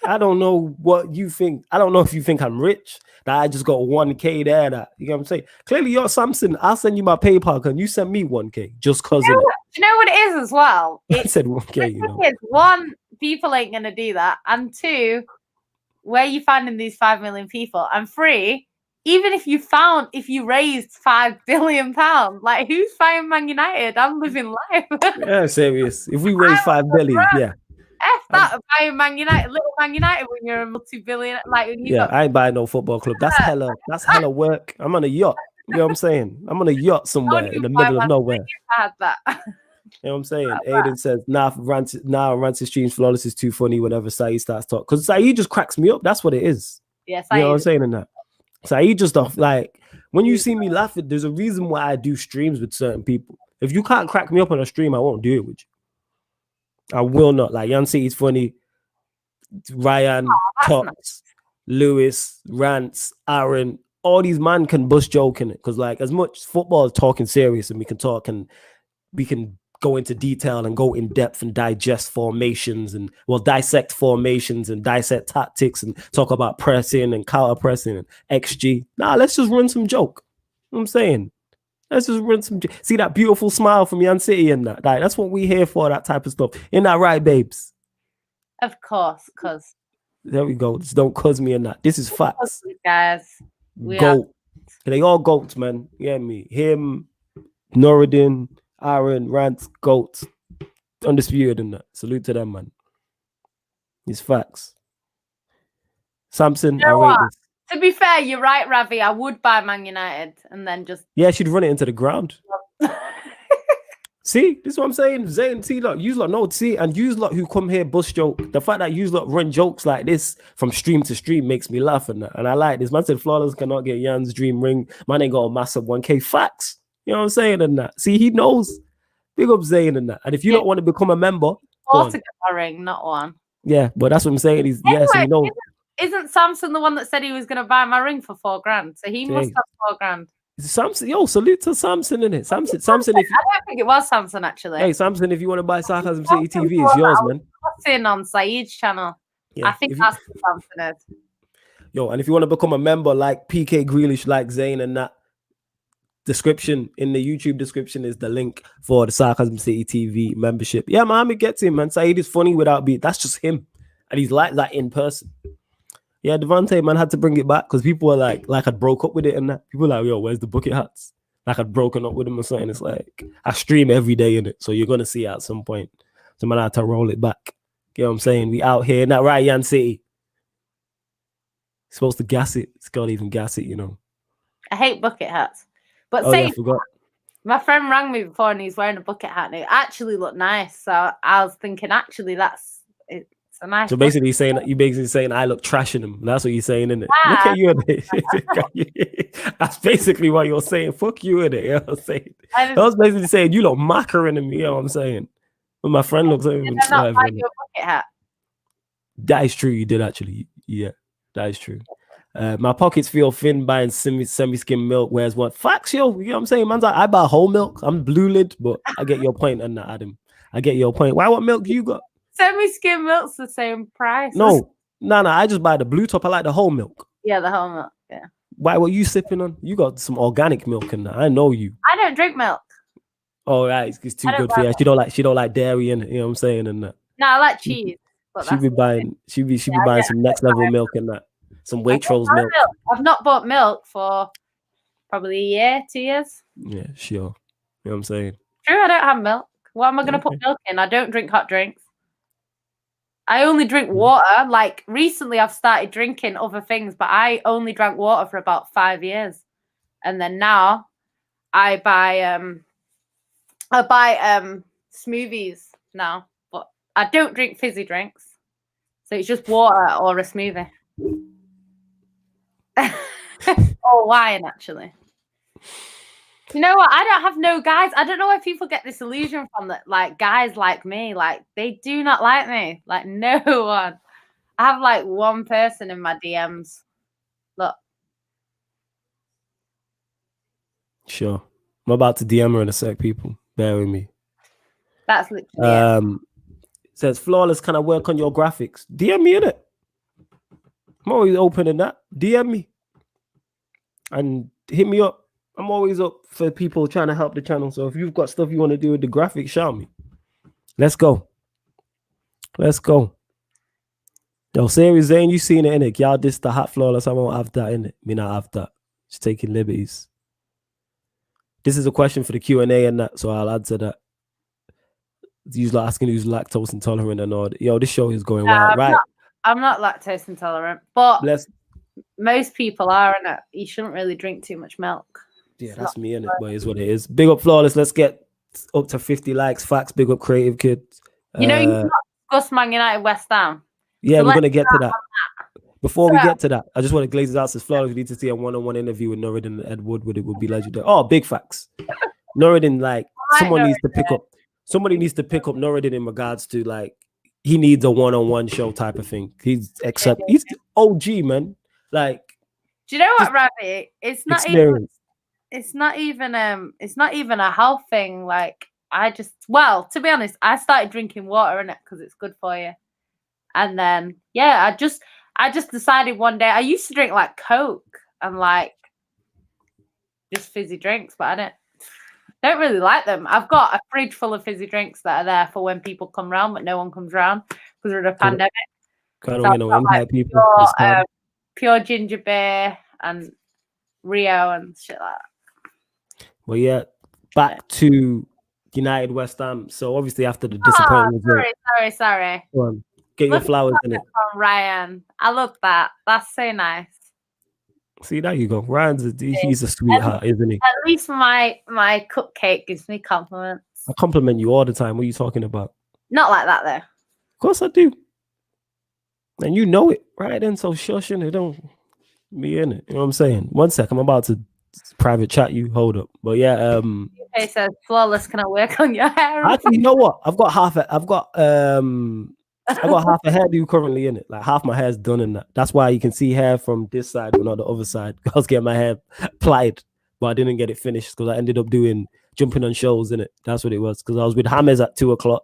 I don't know what you think. I don't know if you think I'm rich, that I just got 1k there. That, you know what I'm saying? Clearly, you're Samson. I'll send you my PayPal. Can you send me 1k just because of it? You know what it is as well? I said 1k. You know, one, people ain't gonna do that, and two, where are you finding these 5 million people? And three, even if you raised £5 billion, like, who's buying Man United? I'm living life. Yeah, serious. If we raise 5 billion, yeah. F that, buying Man United, little Man United when you're a multi-billion. Like, I ain't buying no football club. That's hella work. I'm on a yacht. You know what I'm saying? I'm on a yacht somewhere in the middle of nowhere. I had that. You know what I'm saying? Aiden says, Rancid streams Flawless is too funny whenever Saeed starts talking. Because Saeed just cracks me up. That's what it is. Yes, you know what I'm saying in that? Saeed just like, when you see me laughing, there's a reason why I do streams with certain people. If you can't crack me up on a stream, I won't do it with you. I will not. Like, Yan City's funny. Ryan, Tops, Lewis, Rants, Aaron, all these man can bust joke in it. Because, like, as much football is talking serious and we can talk and we can go into detail and go in depth and digest formations and, dissect formations and dissect tactics and talk about pressing and counter pressing and XG. Nah, let's just run some joke. You know what I'm saying? Let's just run some. See that beautiful smile from Yan City and that. Like, that's what we here for, that type of stuff. Isn't that right, babes? Of course, cuz. There we go. Just don't cuz me in that. This is facts. Guys. Goat. They all goats, man. You get me? Him, Noradin, Aaron, Rant, goats. Undisputed in that. Salute to them, man. It's facts. Samson, you know, I rate this. To be fair, you're right, Ravi. I would buy Man United and then just... Yeah, she'd run it into the ground. See, this is what I'm saying. Zayn, see, look, you lot know, see, and you lot who come here bust joke. The fact that you lot run jokes like this from stream to stream makes me laugh and that. And I like this. Man said Flawless cannot get Jan's dream ring. Man ain't got a massive 1k. Facts. You know what I'm saying and that. See, he knows. Big up Zayn and that. And if you don't want to become a member, to get a ring, not one. Yeah, but that's what I'm saying. He's anyway, so you know. Isn't Samson the one that said he was going to buy my ring for $4,000? So he must have $4,000. Samson, yo, salute to Samson in it. Samson. If I don't think it was Samson actually. Hey, Samson, if you want to buy Sarcasm City TV, it's yours, man. In on Saeed's channel. Yeah, I think that's what Samson is. Yo, and if you want to become a member like PK Grealish, like Zayn and that, description in the YouTube description is the link for the Sarcasm City TV membership. Yeah, Mohammed gets him, man. Saeed is funny without beat. That's just him, and he's like that in person. Yeah, Devontae, man, had to bring it back because people were like I'd broke up with it and that. People were like, yo, where's the bucket hats? Like I'd broken up with him or something. It's like, I stream every day in it, so you're going to see it at some point. So man, I had to roll it back. You know what I'm saying? We out here, not right, Yan City. It's supposed to gas it. It's got to even gas it, you know. I hate bucket hats. But I forgot. My friend rang me before and he's wearing a bucket hat and it actually looked nice. So I was thinking, actually, it's a nice. So basically, saying I look trash in them. That's what you're saying, isn't it? Look at you. That's basically what you're saying. Fuck you in it. You know what I'm saying? I was basically saying you look macaron in me. You know what I'm saying? When my friend looks at me, not buy your bucket hat. That is true. You did actually. Yeah, that is true. My pockets feel thin buying semi-skim milk. Whereas what facts, yo? You know what I'm saying? Man's like, I buy whole milk. I'm blue lid, but I get your point, and Adam. I get your point. Why? What milk you got? Semi-skim milk's the same price. No. I just buy the blue top. I like the whole milk. Yeah, the whole milk. Yeah. Why? What you sipping on? You got some organic milk in there. I know you. I don't drink milk. Oh, right. It's too good for you. She don't like dairy in it. You know what I'm saying? And that. No, I like cheese. She be buying some next level milk and that. Some Waitrose milk. I've not bought milk for probably a year, 2 years. Yeah, sure. You know what I'm saying? True, I don't have milk. What am I going to put milk in? I don't drink hot drinks. I only drink water. Like recently I've started drinking other things, but I only drank water for about 5 years. And then now I buy smoothies now, but I don't drink fizzy drinks. So it's just water or a smoothie. Or wine, actually. You know what? I don't have no guys. I don't know where people get this illusion from that, like, guys like me, like, they do not like me. Like, no one. I have, like, one person in my DMs. Look. Sure. I'm about to DM her in a sec, people. Bear with me. That's literally it. Says, Flawless, can I work on your graphics? DM me, innit? I'm always open in that. DM me. And hit me up. I'm always up for people trying to help the channel. So if you've got stuff you want to do with the graphics, shout me. Let's go. Let's go. Yo, Siri Zane, you seen it, innit? Y'all this the hot Flawless. I won't have that, innit? Me not have that. Just taking liberties. This is a question for the Q&A and that, so I'll answer that. Usually asking who's lactose intolerant and all. Yo, this show is going wild, right? I'm not lactose intolerant, but most people are, innit? You shouldn't really drink too much milk. Yeah, that's me, innit? But it's what it is. Big up Flawless. Let's get up to 50 likes. Facts. Big up Creative Kids. You know, you discussed Man United West Ham. Yeah, so we're going to get to that. Before we get to that, I just want to glaze it out. Says Flawless, we need to see a one-on-one interview with Norridin and Ed Woodward. It would be legendary. Oh, big facts. Norridin, like, someone needs to pick up. Somebody needs to pick up Norridin in regards to, like, he needs a one-on-one show type of thing. He's OG, man. Like, do you know what, Ravi? It's not even a health thing. Like, to be honest, I started drinking water in it because it's good for you. And then, yeah, I just decided one day. I used to drink like Coke and like just fizzy drinks, but I don't really like them. I've got a fridge full of fizzy drinks that are there for when people come round, but no one comes round because of the pandemic. I don't know invite people. Pure ginger beer and Rio and shit like that. Well, yeah, back to United West Ham. So obviously after the disappointment. Sorry. Go on, get your flowers in it. From Ryan, I love that. That's so nice. See, there you go. Ryan's he's a sweetheart, isn't he? At least my cupcake gives me compliments. I compliment you all the time. What are you talking about? Not like that, though. Of course I do. And you know it, right? Then so shush it, don't be in it. You know what I'm saying? 1 sec, I'm about to private chat you. Hold up. But yeah, okay, so Flawless, can I work on your hair? Actually, you know what? I've got half a hairdo currently in it. Like half my hair's done in that. That's why you can see hair from this side but not the other side. I was getting my hair plied, but I didn't get it finished because I ended up jumping on shows in it. That's what it was. Because I was with Hammers at 2:00.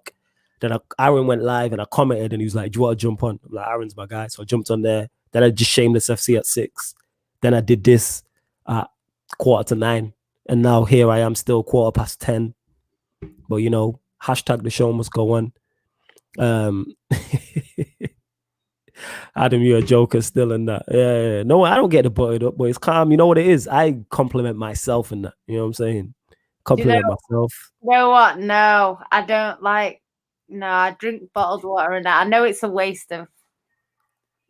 Then Aaron went live and I commented and he was like, "Do you want to jump on?" I'm like, "Aaron's my guy." So I jumped on there. Then I just Shameless FC at 6. Then I did this at 9:15. And now here I am still 10:15. But you know, hashtag the show must go on. Adam, you're a joker still in that. Yeah. No, I don't get the butted up, but it's calm. You know what it is? I compliment myself in that. You know what I'm saying? Compliment myself. You know what? No, I don't like. No, I drink bottled water and that. I know it's a waste of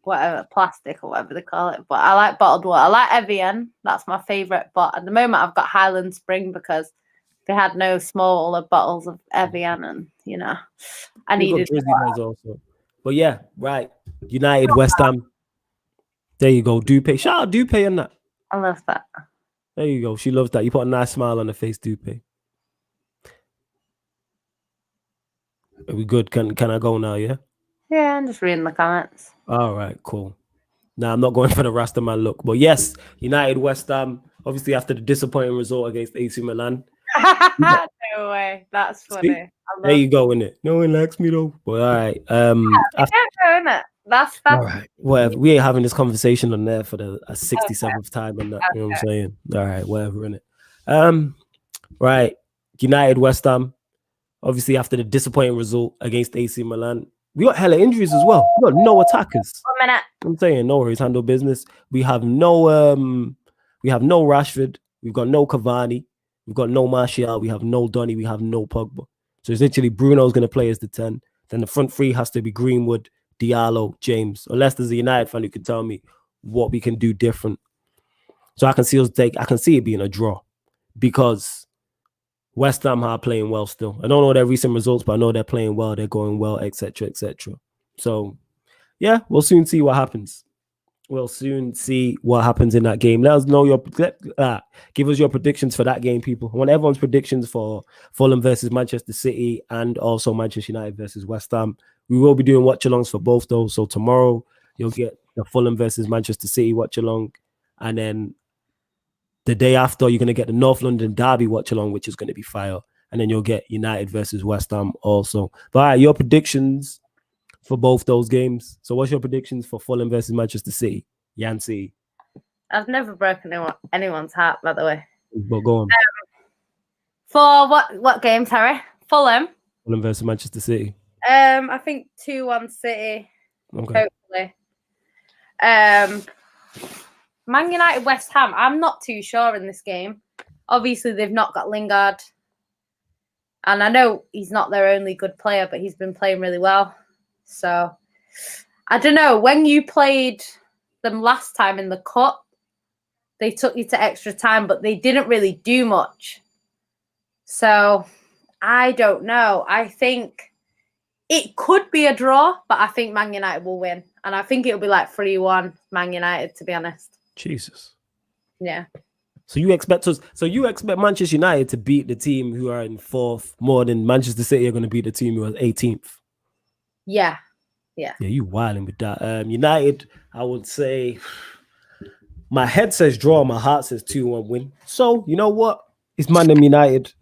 whatever, plastic or whatever they call it, but I like bottled water. I like Evian. That's my favorite. But at the moment, I've got Highland Spring because they had no smaller bottles of Evian, and you know, I needed also. But yeah, right. United West Ham. There you go. Dupe. Shout out Dupe on that. I love that. There you go. She loves that. You put a nice smile on her face, Dupe. Are we good? Can I go now? Yeah. Yeah, I'm just reading the comments. All right, cool. Now I'm not going for the Rastaman look, but yes, United West Ham. Obviously, after the disappointing result against AC Milan. No way. That's funny. See? There you go, innit? No one likes me though. But all right. Innit? That's all right. Whatever. We ain't having this conversation on there for the 67th time and that. You know what I'm saying? All right, whatever, innit? Right. United West Ham. Obviously, after the disappointing result against AC Milan, we got hella injuries as well. We got no attackers. 1 minute. I'm saying no worries, handle business. We have no Rashford. We've got no Cavani. We've got no Martial. We have no Donny. We have no Pogba. So it's literally Bruno's going to play as the 10. Then the front three has to be Greenwood, Diallo, James. Unless there's a United fan who can tell me what we can do different. So I can see it being a draw because West Ham are playing well still. I don't know their recent results, but I know they're playing well. They're going well, etc., etc. So yeah, we'll soon see what happens. We'll soon see what happens in that game. Let us know give us your predictions for that game, people. I want everyone's predictions for Fulham versus Manchester City and also Manchester United versus West Ham. We will be doing watch-alongs for both those. So tomorrow you'll get the Fulham versus Manchester City watch-along, and then the day after you're going to get the North London Derby watch-along, which is going to be fire, and then you'll get United versus West Ham also. But all right, your predictions for both those games. So what's your predictions for Fulham versus Manchester City? Yancy. I've never broken anyone's heart, by the way. But go on. For what games, Harry? Fulham versus Manchester City. I think 2-1 City. Okay. Hopefully. Man United West Ham. I'm not too sure in this game. Obviously, they've not got Lingard. And I know he's not their only good player, but he's been playing really well. So, I don't know. When you played them last time in the cup, they took you to extra time, but they didn't really do much. So, I don't know. I think it could be a draw, but I think Man United will win. And I think it'll be like 3-1 Man United, to be honest. Jesus. Yeah. So you expect Manchester United to beat the team who are in 4th more than Manchester City are going to beat the team who are 18th? Yeah. Yeah, you wilding with that. United, I would say my head says draw, my heart says 2-1 win. So, you know what? It's ManDem United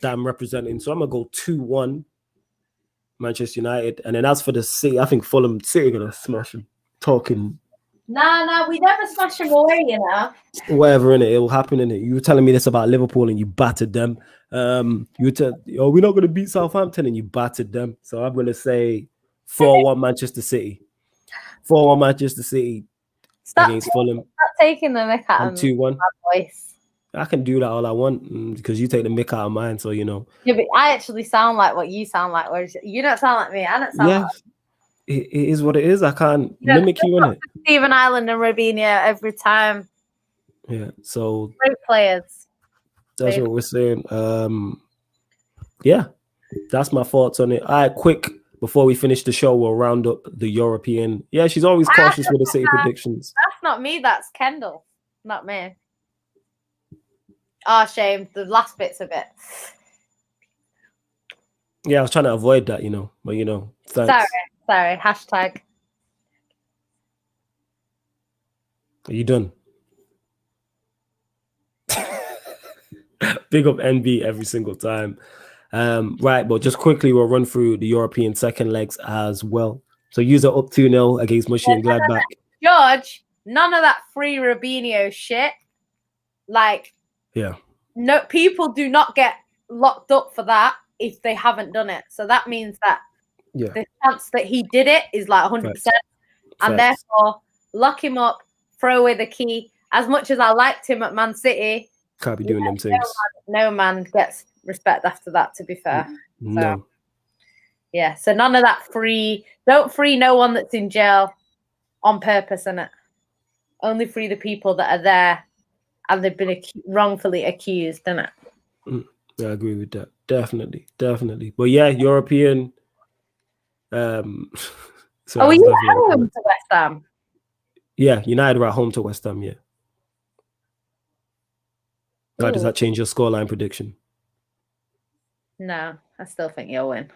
that I'm representing. So I'm going to go 2-1 Manchester United. And then as for the City, I think Fulham City are going to smash them. Talking. No, we never smash them away, you know. Whatever, in it will happen, in it. You were telling me this about Liverpool and you battered them. You were we're not going to beat Southampton and you battered them. So I'm going to say 4-1 Manchester City. 4-1 Manchester City against Fulham. Stop taking the mick out of 2-1. I can do that all I want because you take the mick out of mine, so you know. Yeah, but I actually sound like what you sound like, whereas you don't sound like me. I don't sound like it is what it is. I can't mimic you in it. Stephen Ireland and Robinho every time. Yeah, so great players. That's what we're saying. Yeah, that's my thoughts on it. All right, quick before we finish the show, we'll round up the European. Yeah, she's always cautious with the City predictions. That's not me. That's Kendall, not me. Oh, shame. The last bit's of it. Yeah, I was trying to avoid that, but thanks. Sorry. Hashtag. Are you done? Big up NB every single time. Right, but just quickly, we'll run through the European second legs as well. So user up 2-0 against Mönchengladbach. George, none of that free Robinho shit. Like, yeah. No, people do not get locked up for that if they haven't done it. So that means that the chance that he did it is like 100%. And therefore, lock him up, throw away the key. As much as I liked him at Man City, can't be doing them things. No man gets respect after that, to be fair. No. So, yeah, so none of that free. Don't free no one that's in jail on purpose, innit? Only free the people that are there and they've been wrongfully accused, innit? I agree with that. Definitely. But yeah, European. Are you at home to West Ham? Yeah, United are at home to West Ham, yeah. God, does that change your scoreline prediction? No, I still think you'll win.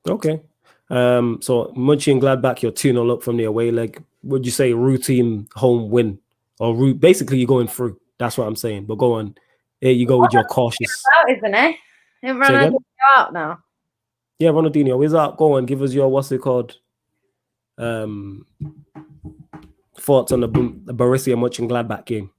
Okay. So Mönchengladbach, you're 2-0 up from the away leg. Would you say routine home win? Or basically you're going through. That's what I'm saying. But go on. Here you go with your cautious. Out, isn't it? Ronaldinho out now. Yeah, Ronaldinho is out. Go on, give us your what's it called? Thoughts on the Borussia Mönchengladbach game.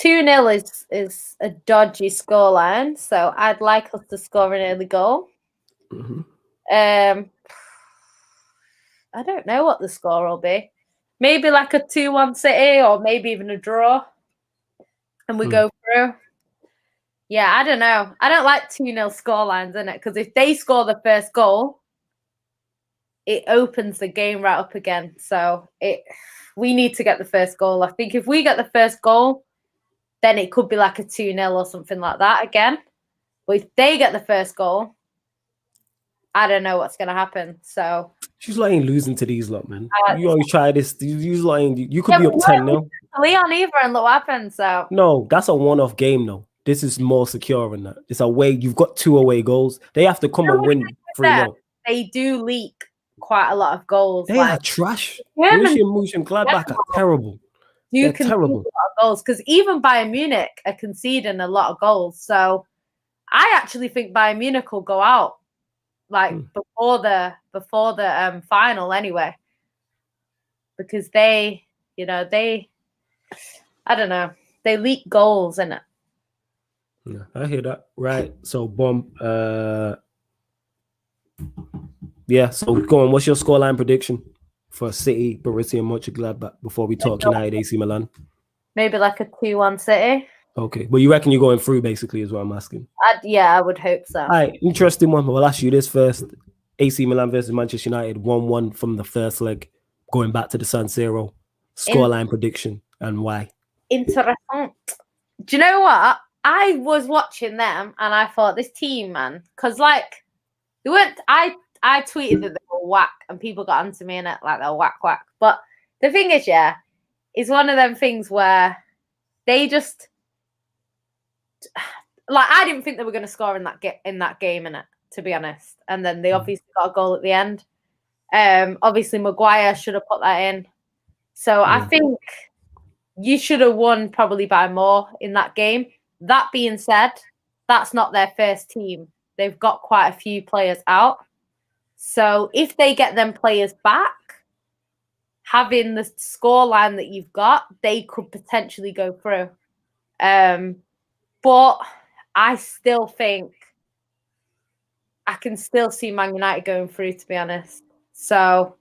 2-0 is a dodgy scoreline, so I'd like us to score an early goal. I don't know what the score will be. Maybe like a 2-1 City, or maybe even a draw, and we go through. Yeah, I don't know. I don't like 2-0 scorelines, innit? Because if they score the first goal, it opens the game right up again. So we need to get the first goal. I think if we get the first goal, then it could be like a 2-0 or something like that again. But if they get the first goal, I don't know what's going to happen. So she's like losing to these lot, man. You always try this. You could be up 10-0. Leon either, and look what happens. So no, that's a one-off game though. This is more secure in that. It's away. You've got 2 away goals. They have to come and win 3-0. They do leak quite a lot of goals. They are trash. Borussia Mönchengladbach are terrible. They're terrible. A lot of goals, because even Bayern Munich are conceding a lot of goals. So I actually think Bayern Munich will go out like before the final anyway, because they I don't know, they leak goals, innit? Yeah, I hear that. Right. So bomb. Yeah, so go on. What's your scoreline prediction for City, Borussia Mönchengladbach before we talk United, AC Milan? Maybe like a 2-1 City. Okay, but you reckon you're going through basically is what I'm asking. Yeah, I would hope so. All right, interesting one. We'll ask you this first. AC Milan versus Manchester United, 1-1 from the first leg, going back to the San Siro. Scoreline prediction and why? Interessant. Do you know what? I was watching them and I thought, this team, man, because like they weren't. I tweeted that they were whack, and people got onto me in it like they're whack. But the thing is, yeah, it's one of them things where they just like, I didn't think they were going to score in that game, in it, to be honest. And then they obviously got a goal at the end. Obviously Maguire should have put that in. So I think you should have won probably by more in that game. That being said, that's not their first team. They've got quite a few players out. So if they get them players back, having the scoreline that you've got, they could potentially go through. But I still think I can still see Man United going through, to be honest. So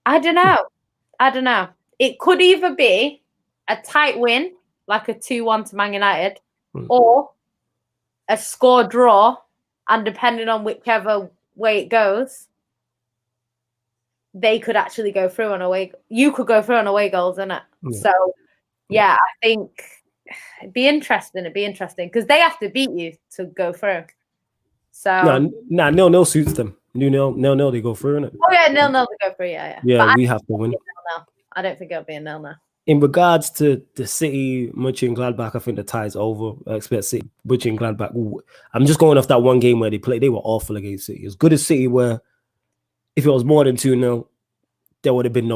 I don't know. It could either be a tight win, like a 2-1 to Man United, or a score draw, and depending on whichever way it goes, they could actually go through on away. You could go through on away goals, innit? Yeah. So yeah, I think it'd be interesting because they have to beat you to go through. So 0-0 suits them. 0-0 they go through, innit? Oh yeah, 0-0 they go through. Yeah. Yeah, we have to win. I don't think it'll be a 0-0. In regards to the City, Mönchengladbach, I think the tie's over. I expect City, Mönchengladbach. I'm just going off that one game where they played. They were awful against City. As good as City were, if it was more than 2-0, there would have been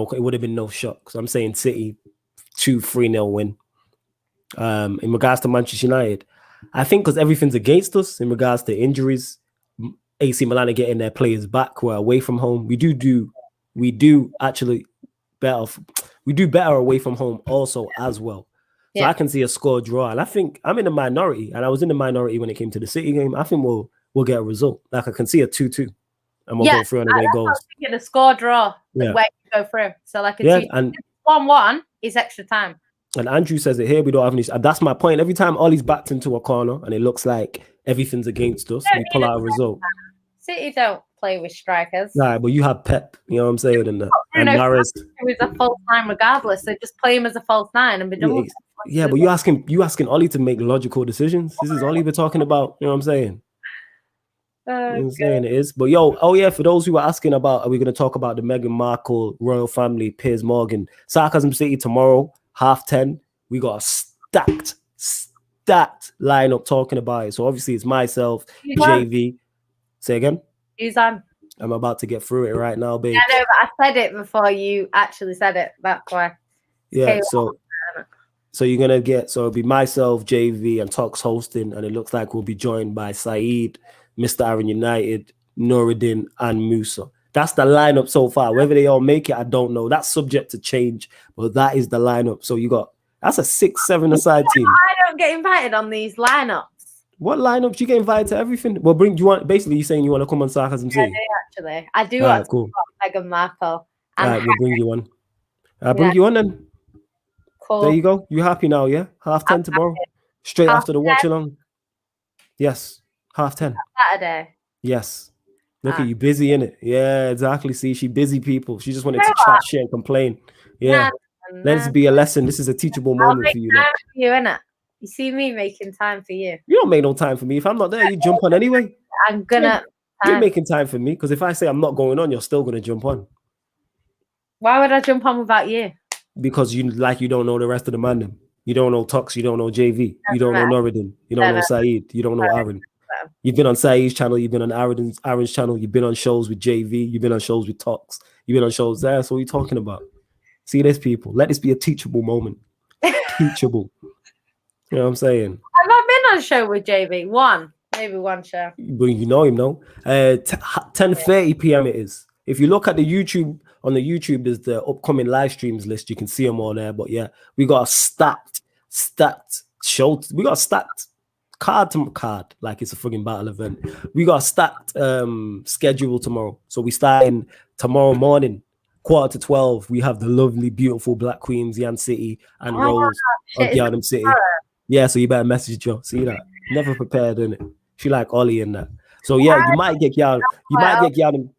no shock. So I'm saying City 2-3-0 win. In regards to Manchester United, I think because everything's against us in regards to injuries, AC Milan are getting their players back who are away from home. We do actually better. We do better away from home also as well. So I can see a score draw. And I think I'm in the minority, and I was in the minority when it came to the City game. I think we'll get a result. Like I can see a 2-2. And we'll go through on away goals. A score draw where you go through. So like a 2-2. And 1-1 is extra time. And Andrew says it here, we don't have any. And that's my point. Every time Ollie's backed into a corner and it looks like everything's against us, we pull out a result. City don't play with strikers. Right, but you have Pep, you know what I'm saying? And Mahrez. Who is a false nine regardless. They just play him as a false nine and be done with it. Yeah, but you asking Ollie to make logical decisions. This is Ollie we're talking about, you know what I'm saying? You know what I'm saying it is. But for those who are asking about, are we going to talk about the Meghan Markle royal family, Piers Morgan, Sarcasm City tomorrow, 10:30. We got a stacked lineup talking about it. So obviously it's myself, JV. Say again? Who's on? I'm about to get through it right now, babe. Yeah, I know, but I said it before you actually said it. That's why. Yeah, so you're gonna it'll be myself, JV, and Tox hosting, and it looks like we'll be joined by Saeed, Mr. Aaron United, Nuruddin, and Musa. That's the lineup so far. Whether they all make it, I don't know. That's subject to change, but that is the lineup. So that's a 6-7 aside team. I don't get invited on these lineups. What lineups? You get invited to everything. Well, you're saying you want to come on Sarcasm City? Yeah, actually. I do want to talk about Meghan Markle. All right, we'll bring you on. I'll bring you on then. Cool. There you go. You happy now, yeah? 10:30 tomorrow. Straight after the watch along. Yes. 10:30. Saturday. Yes. Look at you, busy innit? Yeah, exactly. See, she busy people. She just wanted to chat shit and complain. Yeah. Let this be a lesson. This is a teachable moment for you. Time for you, innit? You see me making time for you. You don't make no time for me. If I'm not there, you jump on anyway. I'm gonna. You're making time for me because if I say I'm not going on, you're still gonna jump on. Why would I jump on without you? Because you don't know the rest of the ManDem. You don't know Tux. You don't know JV. You don't know Norridin. You don't know Saeed. You don't know Aaron. You've been on Saeed's channel. You've been on Aaron's channel. You've been on shows with JV. You've been on shows with Tux. You've been on shows there. So what are you talking about? See this, people. Let this be a teachable moment. Teachable. You know what I'm saying? Have I been on a show with JV? Maybe one show. But you know him, no? 10:30 p.m. it is. If you look at the YouTube, on the YouTube, there's the upcoming live streams list. You can see them all there. But yeah, we got a stacked show. We got a stacked card to card, like it's a frigging battle event. We got a stacked schedule tomorrow. So we starting tomorrow morning, 11:45. We have the lovely, beautiful Black Queens, Yan City and Rose of GyalDem City. Yeah, so you better message Joe. See that? Never prepared, innit? She like Ollie and that. So yeah, you might get GyalDem.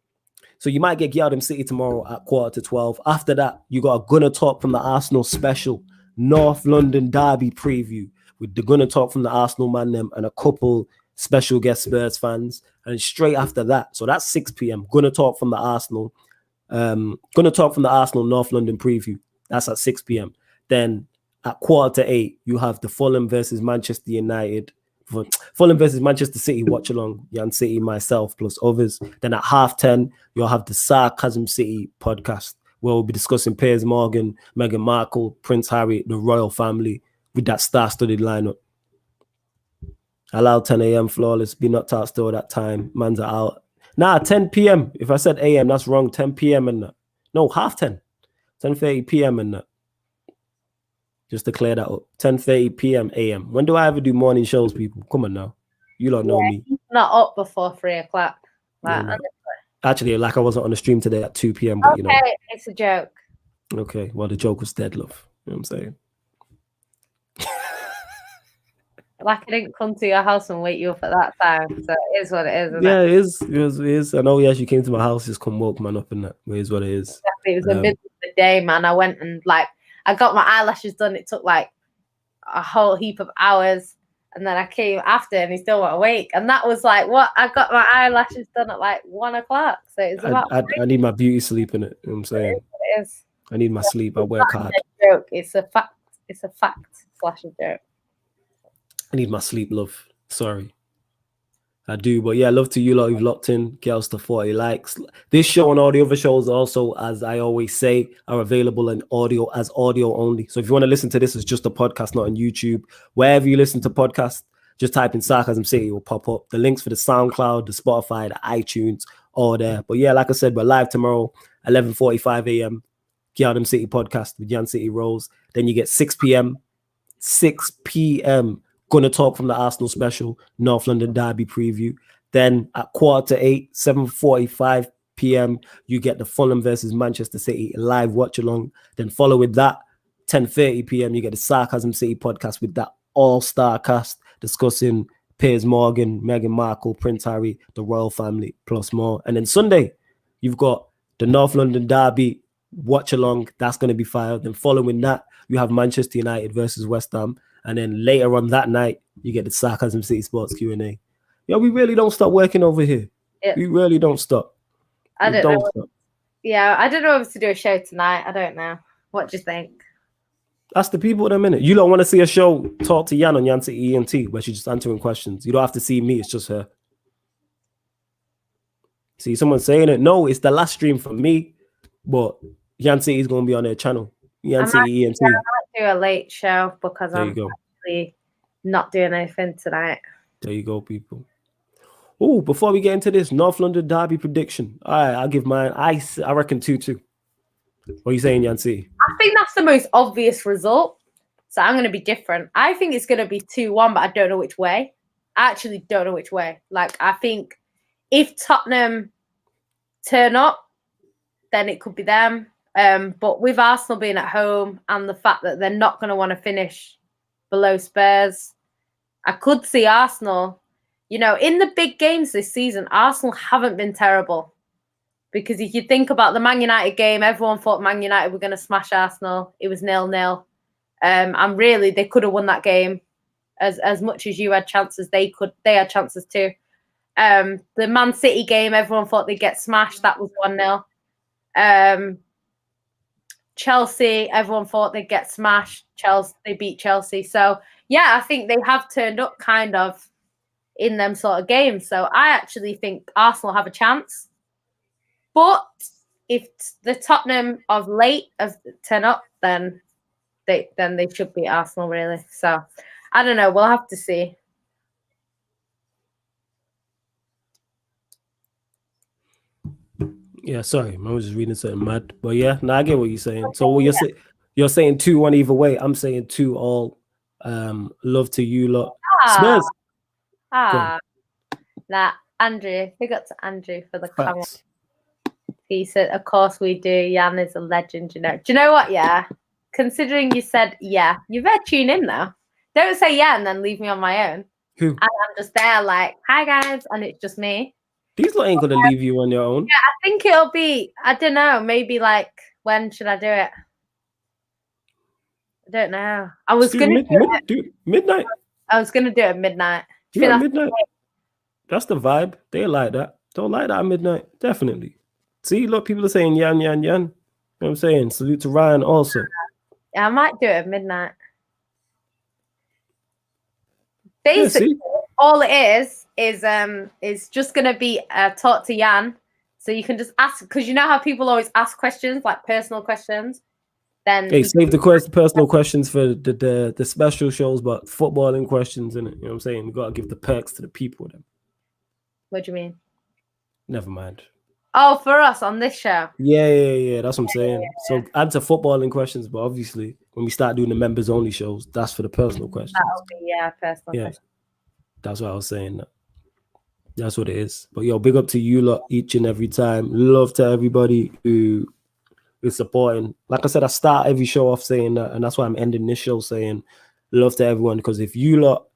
So you might get GyalDem City tomorrow at 11:45. After that, you got a Gunner Talk from the Arsenal special, North London Derby preview with the Gunner Talk from the Arsenal ManDem and a couple special guest Spurs fans. And straight after that, so that's 6 p.m. Gunner Talk from the Arsenal, North London preview. That's at 6 p.m. Then at 7:45, you have the Fulham versus Manchester United. Fulham versus Manchester City watch along, Yan City, myself, plus others. Then at 10:30, you'll have the Sarcasm City podcast, where we'll be discussing Piers Morgan, Meghan Markle, Prince Harry, the royal family, with that star-studded lineup. Allow 10 a.m. flawless, be knocked out still that time. Man's are out. Nah, 10 p.m. If I said a.m., that's wrong. 10 p.m. and that. No, 10:30. 10:30 p.m. and that. Just to clear that up. 10:30 p.m. a.m. When do I ever do morning shows, people? Come on now. You don't know me. Not up before 3 o'clock. Actually, like I wasn't on the stream today at 2 p.m. But okay, you know. It's a joke. Okay, well, the joke was dead, love. You know what I'm saying? Like I didn't come to your house and wake you up at that time. So it is what it is, isn't yeah, it? It is. I know, yeah, she came to my house, just come woke man up and that. It is what it is. Exactly. It was the middle of the day, man. I went and I got my eyelashes done. It took like a whole heap of hours. And then I came after and he still wasn't awake. And that was like, what? I got my eyelashes done at like 1 o'clock. So it's about I need my beauty sleep in it. You know what I'm saying? It is. I need my sleep. I work hard. Joke. It's a fact. It's a fact / a joke. I need my sleep, love. Sorry. I do, but yeah, love to you lot who've locked in. Girls to 40 likes. This show and all the other shows also, as I always say, are available in audio as audio only. So if you want to listen to this as just a podcast, not on YouTube, wherever you listen to podcasts, just type in Sarcasm City, it will pop up. The links for the SoundCloud, the Spotify, the iTunes, all there. But yeah, like I said, we're live tomorrow, 11:45 a.m. GyalDem City podcast with Yan City Rose. Then you get 6 p.m. Gonna Talk from the Arsenal special, North London Derby preview. Then at 7:45, 7:45 p.m., you get the Fulham versus Manchester City live watch along. Then following that, 10:30 p.m., you get the Sarcasm City podcast with that all-star cast discussing Piers Morgan, Meghan Markle, Prince Harry, the royal family, plus more. And then Sunday, you've got the North London Derby watch along. That's going to be fire. Then following that, you have Manchester United versus West Ham. And then later on that night, you get the Sarcasm City Sports Q&A. Yo, we really don't stop working over here. Yeah. We really don't stop. I don't know. Yeah, I don't know if to do a show tonight. I don't know. What do you think? Ask the people in a minute. You don't want to see a show talk to Yan on Yan City ENT where she's just answering questions. You don't have to see me. It's just her. See someone saying it. No, it's the last stream for me. But Yan City is going to be on their channel. Yan City ENT. I might do a late show because I'm actually not doing anything tonight. There you go, people. Oh, before we get into this, North London Derby prediction. All right, I'll give mine. I reckon 2-2. What are you saying, Yan City? I think that's the most obvious result. So I'm going to be different. I think it's going to be 2-1, but I don't know which way. I actually don't know which way. Like, I think if Tottenham turn up, then it could be them. But with Arsenal being at home and the fact that they're not going to want to finish below Spurs, I could see Arsenal, in the big games this season, Arsenal haven't been terrible. Because if you think about the Man United game, everyone thought Man United were going to smash Arsenal. It was 0-0. And really, they could have won that game as much as you had chances. They had chances too. The Man City game, everyone thought they'd get smashed. That was 1-0. Chelsea, everyone thought they'd get smashed. They beat Chelsea. So, yeah, I think they have turned up kind of in them sort of games. So I actually think Arsenal have a chance. But if the Tottenham of late turn up, then they should beat Arsenal, really. So I don't know. We'll have to see. Yeah, sorry, I was just reading something mad. But yeah, no, I get what you're saying. So what you're saying 2-1 either way. I'm saying 2-all. Love to you lot. Spurs. Nah, Andrew. Big up to Andrew for the comment. He said, of course we do. Jan is a legend, Do you know what, yeah? Considering you said, yeah, you better tune in, though. Don't say yeah and then leave me on my own. Who? And I'm just there like, hi, guys, and it's just me. These lot ain't going to leave you on your own. Yeah, I think it'll be, I don't know, maybe like, when should I do it? I don't know. I was going to do it midnight. I was going to do it at midnight. Yeah, midnight. That's the vibe. They like that. Don't like that at midnight. Definitely. See, look, people are saying yan, yan, yan. You know what I'm saying? Salute to Ryan also. Yeah, I might do it at midnight. Basically, all it is just going to be talk to Jan. So you can just ask, because you know how people always ask questions, like personal questions. Then save the personal questions for the special shows, but footballing questions, innit? You know what I'm saying? We got to give the perks to the people then. What do you mean? Never mind. Oh, for us on this show. Yeah. That's what I'm saying. Yeah. So add to footballing questions, but obviously when we start doing the members only shows, that's for the personal questions. That'll be personal questions. That's what I was saying. That's what it is. But yo, big up to you lot each and every time. Love to everybody who is supporting. Like I said, I start every show off saying that, and that's why I'm ending this show saying love to everyone. Because if you lot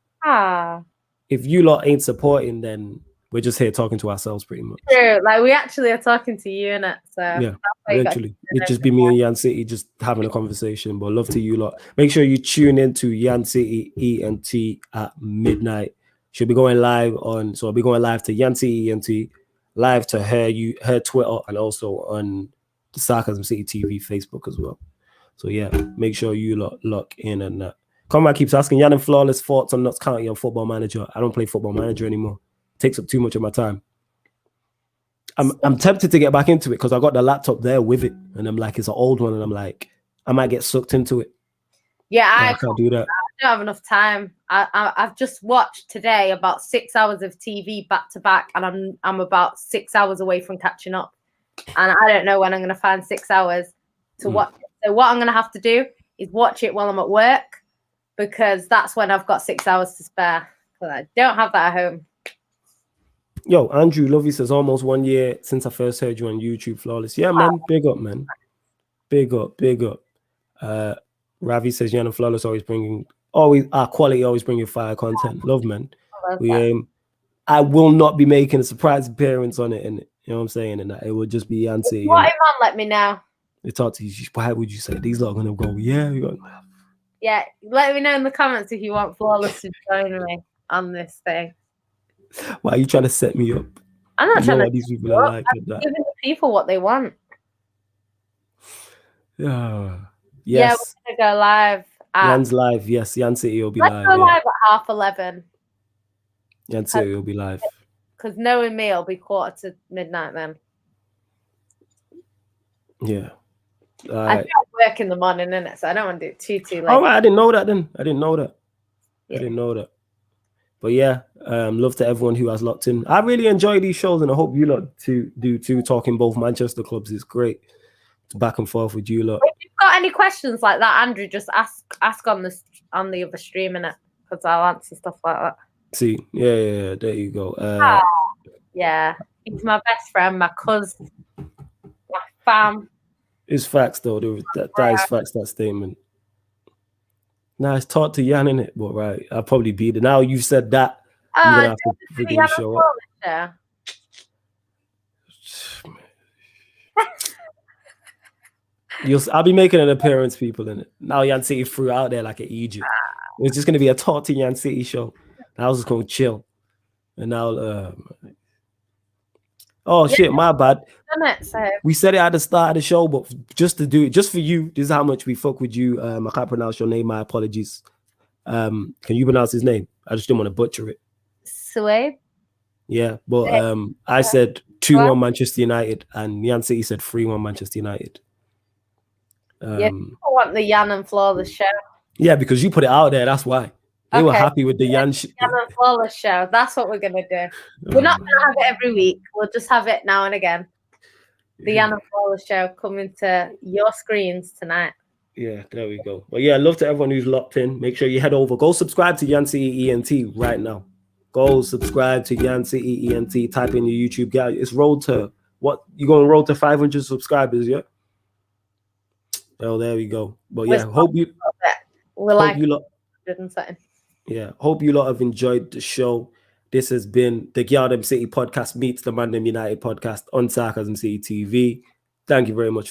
ain't supporting, then we're just here talking to ourselves pretty much. True. Like we actually are talking to you, innit? So yeah, literally. It'd just be me and Yan City just having a conversation. But love to you lot. Make sure you tune in to Yan City ENT at midnight. She'll be going live I'll be going live to Yan City ENT, live to her Twitter, and also on the Sarcasm City TV Facebook as well. So yeah, make sure you lock in and that. Comrade keeps asking Yan and Flawless thoughts on Notts County on Football Manager. I don't play Football Manager anymore. It takes up too much of my time. I'm tempted to get back into it because I got the laptop there with it, and I'm like, it's an old one, and I'm like, I might get sucked into it. Yeah, I can't do that. I don't have enough time. I've just watched today about 6 hours of TV back to back, and I'm about 6 hours away from catching up. And I don't know when I'm going to find 6 hours to watch it. So what I'm going to have to do is watch it while I'm at work, because that's when I've got 6 hours to spare. Because I don't have that at home. Yo, Andrew Lovey says almost 1 year since I first heard you on YouTube, Flawless. Yeah, man. Big up, man. Big up. Ravi says Yan and Flawless our quality always bringing fire content. Love, man. I will not be making a surprise appearance on it, and you know what I'm saying, and it will just be Yan City. What Iman let me know. They talk to you. Why would you say these lot are gonna go? Yeah, let me know in the comments if you want Flawless to join me on this thing. Why are you trying to set me up? I'm not trying to. These people are like I'm giving the people what they want. Yeah. Yeah, we're gonna go live. Yan's live. Yes, Yan City will be live. Let's go live at 11:30. Yan City will be live. Because knowing me, it'll be 11:45 then. Yeah. I work in the morning, innit? So I don't want to do it too late. All right, I didn't know that then. I didn't know that. But yeah, love to everyone who has locked in. I really enjoy these shows, and I hope you lot do too. Talking both Manchester clubs is great. It's back and forth with you lot. If you've got any questions like that, Andrew, just ask on the other stream, innit? Because I'll answer stuff like that. See, yeah, there you go. Yeah, he's my best friend, my cousin, my fam. It's facts though. That is facts. That statement. Nah, it's taught to Yan in it, but right, I'll probably beat it. Now you've said that, I'm gonna have to freaking show up. I'll be making an appearance, people, in it. Now Yan City threw out there like an Egypt. It's just gonna be a talk to Yan City show. I was just gonna chill. And now oh shit, my bad. We said it at the start of the show, but just to do it, just for you, this is how much we fuck with you. I can't pronounce your name, my apologies. Can you pronounce his name? I just didn't want to butcher it. Suede? Yeah, but I said 2-1 Manchester United, and Yan City said 3-1 Manchester United. Yeah, people want the Yan and Flawless show. Yeah, because you put it out there, that's why. They were happy with the Yan and Flawless show. That's what we're going to do. We're not going to have it every week. We'll just have it now and again. The Yan and Flawless show coming to your screens tonight. Yeah, there we go. But yeah, love to everyone who's locked in. Make sure you head over. Go subscribe to Yan City ENT right now. Go subscribe to Yan City ENT. Type in your YouTube. Yeah, it's road to what? You going to road to 500 subscribers, yeah? Oh, there we go. But yeah, hope you lot have enjoyed the show. This has been the GyalDem City podcast meets the ManDem United podcast on Sarcasm City TV. Thank you very much for